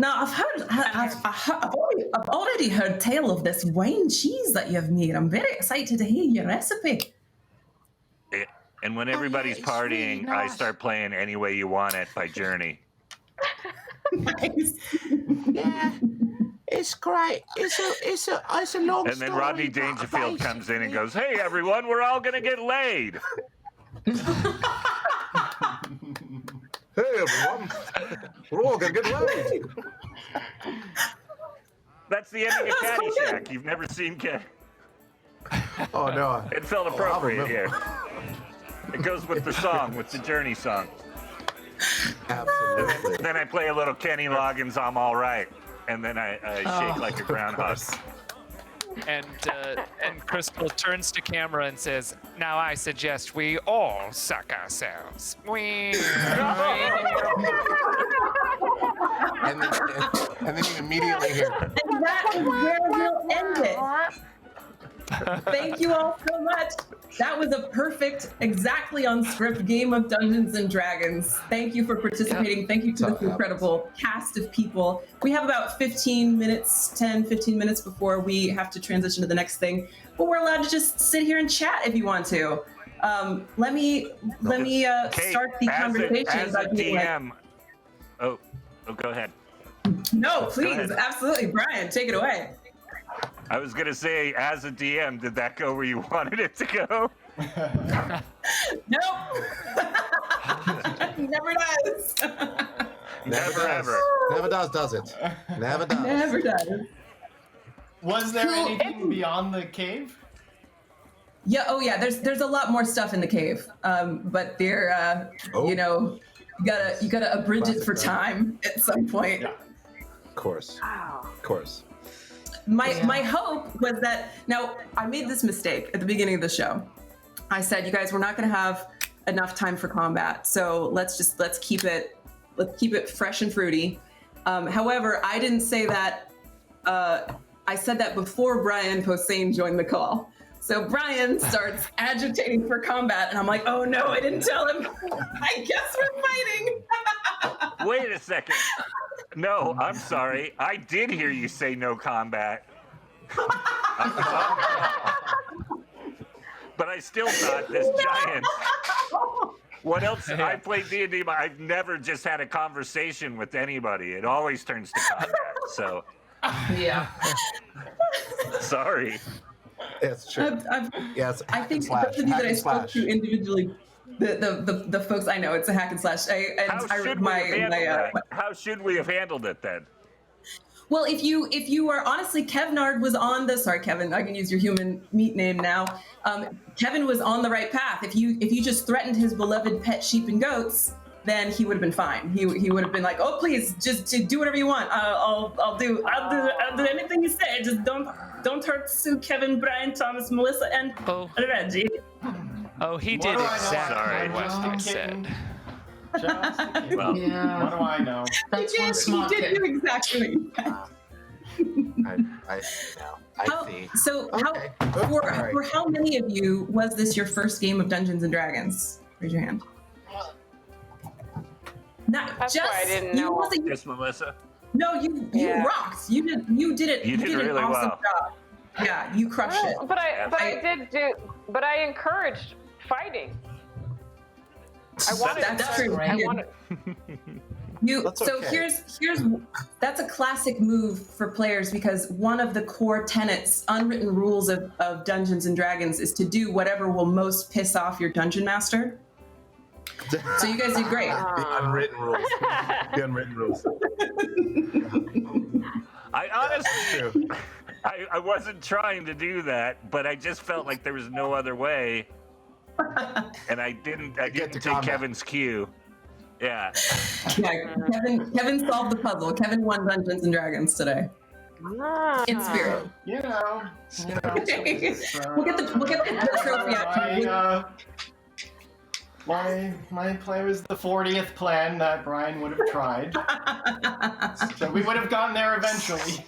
Now, I've already heard tale of this wine cheese that you've made. I'm very excited to hear your recipe. And when everybody's it's partying, really I nice. start playing Any Way You Want It by Journey. Nice. Yeah. It's great. It's a long And then story, Rodney but Dangerfield comes in and basically- goes, "Hey, everyone, we're all going to get laid." Hey, everyone. We're all going to get laid. That's the ending of Caddyshack. You've never seen Oh, no. It felt I'll appropriate remember. here. It goes with the song, with the Journey song. Absolutely. Then I play a little Kenny Loggins' "I'm All Right," and then I shake like a groundhog. And Crystal turns to camera and says, "Now I suggest we all suck ourselves." And then you immediately hear, And that is where we'll end it. Thank you all so much. That was a perfect, exactly on script game of Dungeons and Dragons. Thank you for participating. Thank you to this incredible cast of people. We have about 15 minutes before we have to transition to the next thing. But we're allowed to just sit here and chat if you want to. Let me Kate, start the conversation. As a by being like- DM, oh, go ahead. no, Go please, ahead. absolutely, Brian, take it away. I was gonna say, as a DM, did that go where you wanted it to go? Nope. Never does. Never ever. Never does it? Never does. Never does. Was there Cool. anything beyond the cave? Yeah. Oh, yeah. There's a lot more stuff in the cave, but they're you know, you gotta abridge it for time at some point. Yeah. Of course. Of course. My hope was that now I made this mistake at the beginning of the show. I said, you guys, we're not going to have enough time for combat, so let's keep it fresh and fruity. However, I didn't say that. I said that before Brian Posehn joined the call. So Brian starts agitating for combat, and I'm like, oh no, I didn't tell him. I guess we're fighting. Wait a second. No, I'm sorry. I did hear you say no combat. But I still thought this giant. What else? I played D&D, but I've never just had a conversation with anybody. It always turns to combat. So Yeah. sorry. It's true. Yes. I think those of you that I spoke to individually, the folks I know, it's a hack and slash. How should we have handled it then? Well, if you are honestly, Kevnard was on the. Sorry, Kevin, I can use your human meat name now. Kevin was on the right path. If you just threatened his beloved pet sheep and goats, then he would have been fine. He would have been like, oh please, just do whatever you want. I'll do anything you say. Just don't hurt Sue, Kevin, Brian, Thomas, Melissa, and Reggie. Oh, he What did do I know? exactly what Just I a said. kitten. Just a kitten. Well, Yeah. What do I know? That's He one did, smart he did kid. do exactly what you said. I see now. How, I see. so Okay. for how many of you was this your first game of Dungeons and Dragons? Raise your hand. Not That's just why I didn't you know. wasn't- yes, Melissa. No, you Yeah. rocked. You did it. You did an really awesome well. job. Yeah, you crushed it. But I encouraged fighting. I wanted. That's true. I You- wanted. That's So okay. here's that's a classic move for players because one of the core tenets, unwritten rules of Dungeons and Dragons is to do whatever will most piss off your dungeon master. So you guys did great. The unwritten rules. The unwritten rules. I honestly, True. I wasn't trying to do that, but I just felt like there was no other way, and I didn't to take combat. Kevin's cue. Yeah. Yeah, Kevin solved the puzzle. Kevin won Dungeons and Dragons today. In spirit. You know. We'll get the trophy out to you. My plan was the 40th plan that Brian would have tried. So we would have gotten there eventually.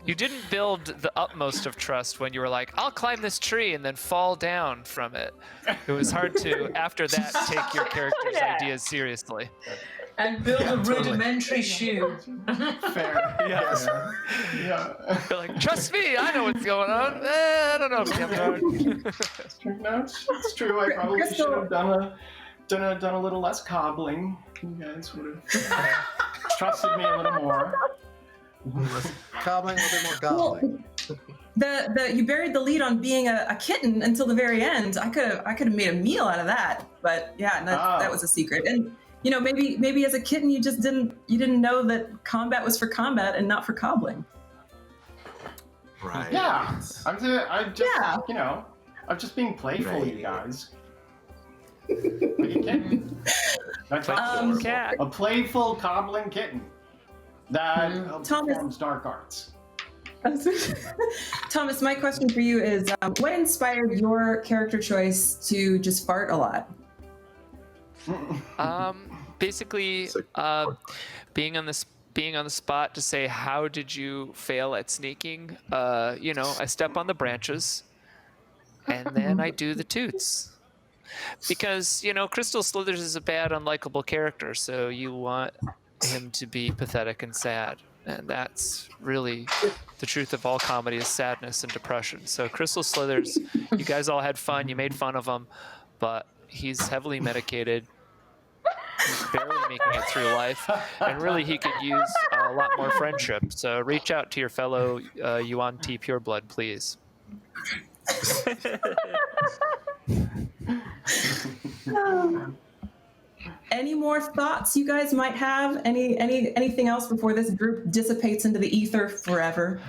You didn't build the utmost of trust when you were like, I'll climb this tree and then fall down from it. It was hard to, after that, take your character's ideas seriously. And build a rudimentary shoe. Fair. Yes. Yeah. You're like, trust me, I know what's going on. I don't know, Kevin. No, it's true. I probably should have done a little less cobbling. You guys would have trusted me a little more. Cobbling, a little bit more gobbling. You buried the lead on being a kitten until the very end. I could have made a meal out of that, but yeah, that was a secret. And maybe as a kitten you just didn't know that combat was for combat and not for cobbling. Right. Yeah. I'm just being playful, right. You guys. Like a kitten. That's a playful cobbling kitten that performs dark arts. Thomas, my question for you is, what inspired your character choice to just fart a lot? Basically, being on the spot to say, how did you fail at sneaking? I step on the branches, and then I do the toots. Because, Crystal Slithers is a bad, unlikable character, so you want him to be pathetic and sad. And that's really the truth of all comedy, is sadness and depression. So Crystal Slithers, you guys all had fun, you made fun of him, but he's heavily medicated. He's barely making it through life, and really he could use a lot more friendship. So reach out to your fellow Yuan T Pureblood, please. Any more thoughts you guys might have? Anything else before this group dissipates into the ether forever?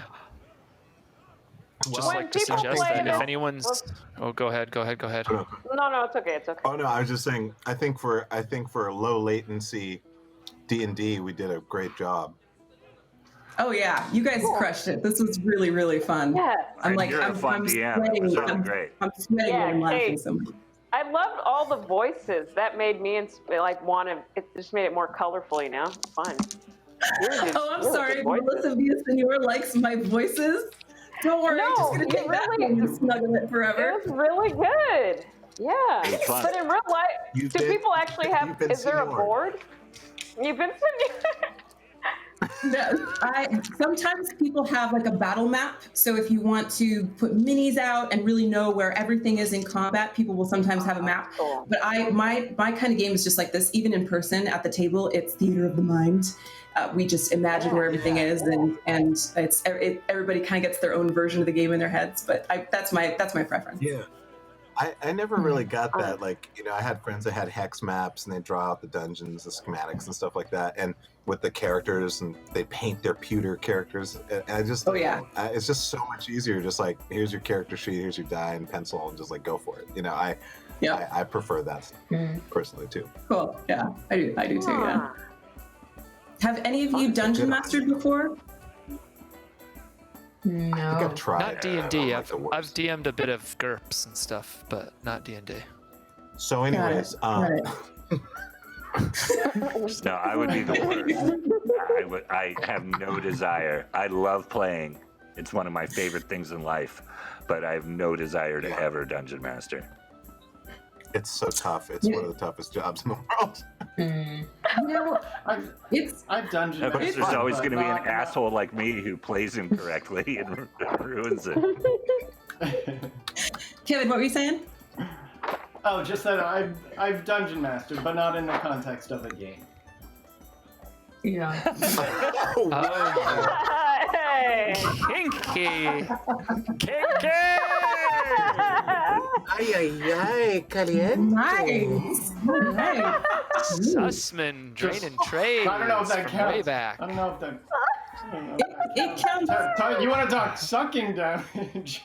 Just like to suggest that if anyone's... Oh, go ahead. No, it's okay. Oh no, I was just saying. I think for low latency D&D, we did a great job. Oh yeah, you guys crushed it. This was really, really fun. Yeah. I'm You're a fun DM. It was really great. I'm sweating and laughing so much. I loved all the voices. That made me want to. It just made it more colorful. It's fun. I'm sorry. Melissa Villasenor likes my voices. Don't worry, I'm just gonna take that home and snuggle it forever. It was really good. Yeah. But in real life, do people actually have? Is there a board? You've been Sometimes people have like a battle map. So if you want to put minis out and really know where everything is in combat, people will sometimes have a map. Cool. But my kind of game is just like this. Even in person at the table, it's theater of the mind. We just imagine where everything is, and everybody kind of gets their own version of the game in their heads. But that's my preference. Yeah. I never really got that. I had friends that had hex maps and they draw out the dungeons, the schematics and stuff like that. And with the characters, and they paint their pewter characters. And I just, it's just so much easier. Just like, here's your character sheet, here's your die and pencil, and just like go for it. I prefer that personally too. Cool. Yeah, I do too. Yeah. Have any of you dungeon mastered before? No. I think I've tried. Not D&D. I've DM'd a bit of GURPS and stuff, but not D&D. So anyways, No, I would be the worst. I have no desire. I love playing. It's one of my favorite things in life, but I have no desire to ever dungeon master. It's so tough. It's one of the toughest jobs in the world. I've dungeon mastered. Of course, there's always going to be an asshole like me who plays incorrectly and ruins it. Kevin, what were you saying? Oh, just that I've dungeon mastered, but not in the context of a game. Yeah. Hey. Kinky! Ay, caliente. Nice. Sussman draining trades. I don't know if that counts. Way back. I don't know if that. It counts. You want to talk sucking damage?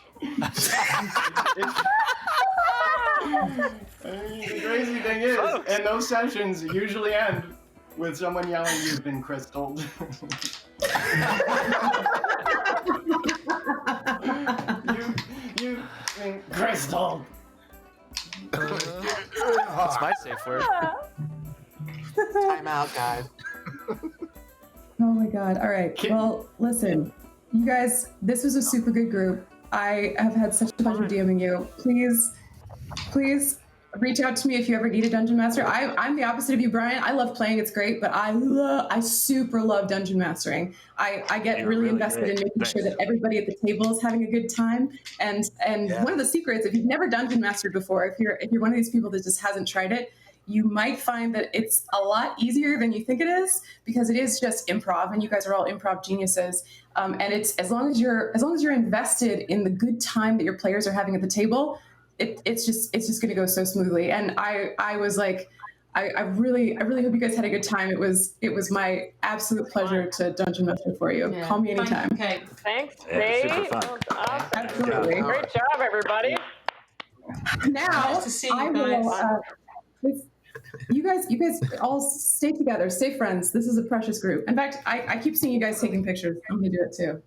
The crazy thing is, and those sessions usually end with someone yelling, "You've been crystalled." You've been crystalled. That's my safe word. Time out, guys. Oh my god. All right. Well, listen. You guys, this was a super good group. I have had such a pleasure DMing you. Please reach out to me if you ever need a dungeon master. I'm the opposite of you, Brian. I love playing; it's great, but I super love dungeon mastering. I get really invested in making sure that everybody at the table is having a good time. And one of the secrets, if you've never dungeon mastered before, if you're one of these people that just hasn't tried it, you might find that it's a lot easier than you think it is, because it is just improv, and you guys are all improv geniuses. And it's as long as you're invested in the good time that your players are having at the table, it's just going to go so smoothly. And I was like, I really hope you guys had a good time. It was my absolute pleasure to dungeon master for you. Yeah. Call me anytime. Okay. Thanks, Yeah, Nate. super fun. That was awesome. Absolutely. Great job, everybody. Now Nice to see you I guys. will. You guys all stay together, stay friends. This is a precious group. In fact, I keep seeing you guys taking pictures. I'm gonna do it too.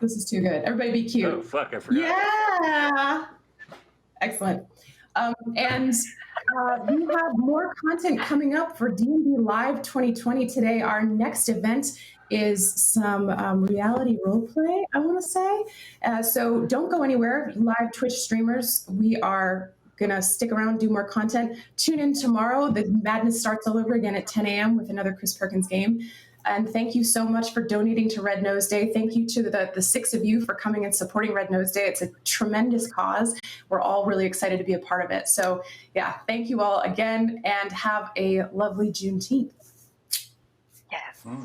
This is too good. Everybody be cute. Oh, fuck, I forgot. Yeah. Excellent. And we have more content coming up for D&D Live 2020 today. Our next event is some reality roleplay, I want to say. So don't go anywhere, live Twitch streamers. We are going to stick around, do more content. Tune in tomorrow. The madness starts all over again at 10 a.m. with another Chris Perkins game. And thank you so much for donating to Red Nose Day. Thank you to the 6 of you for coming and supporting Red Nose Day. It's a tremendous cause. We're all really excited to be a part of it. So yeah, thank you all again, and have a lovely Juneteenth.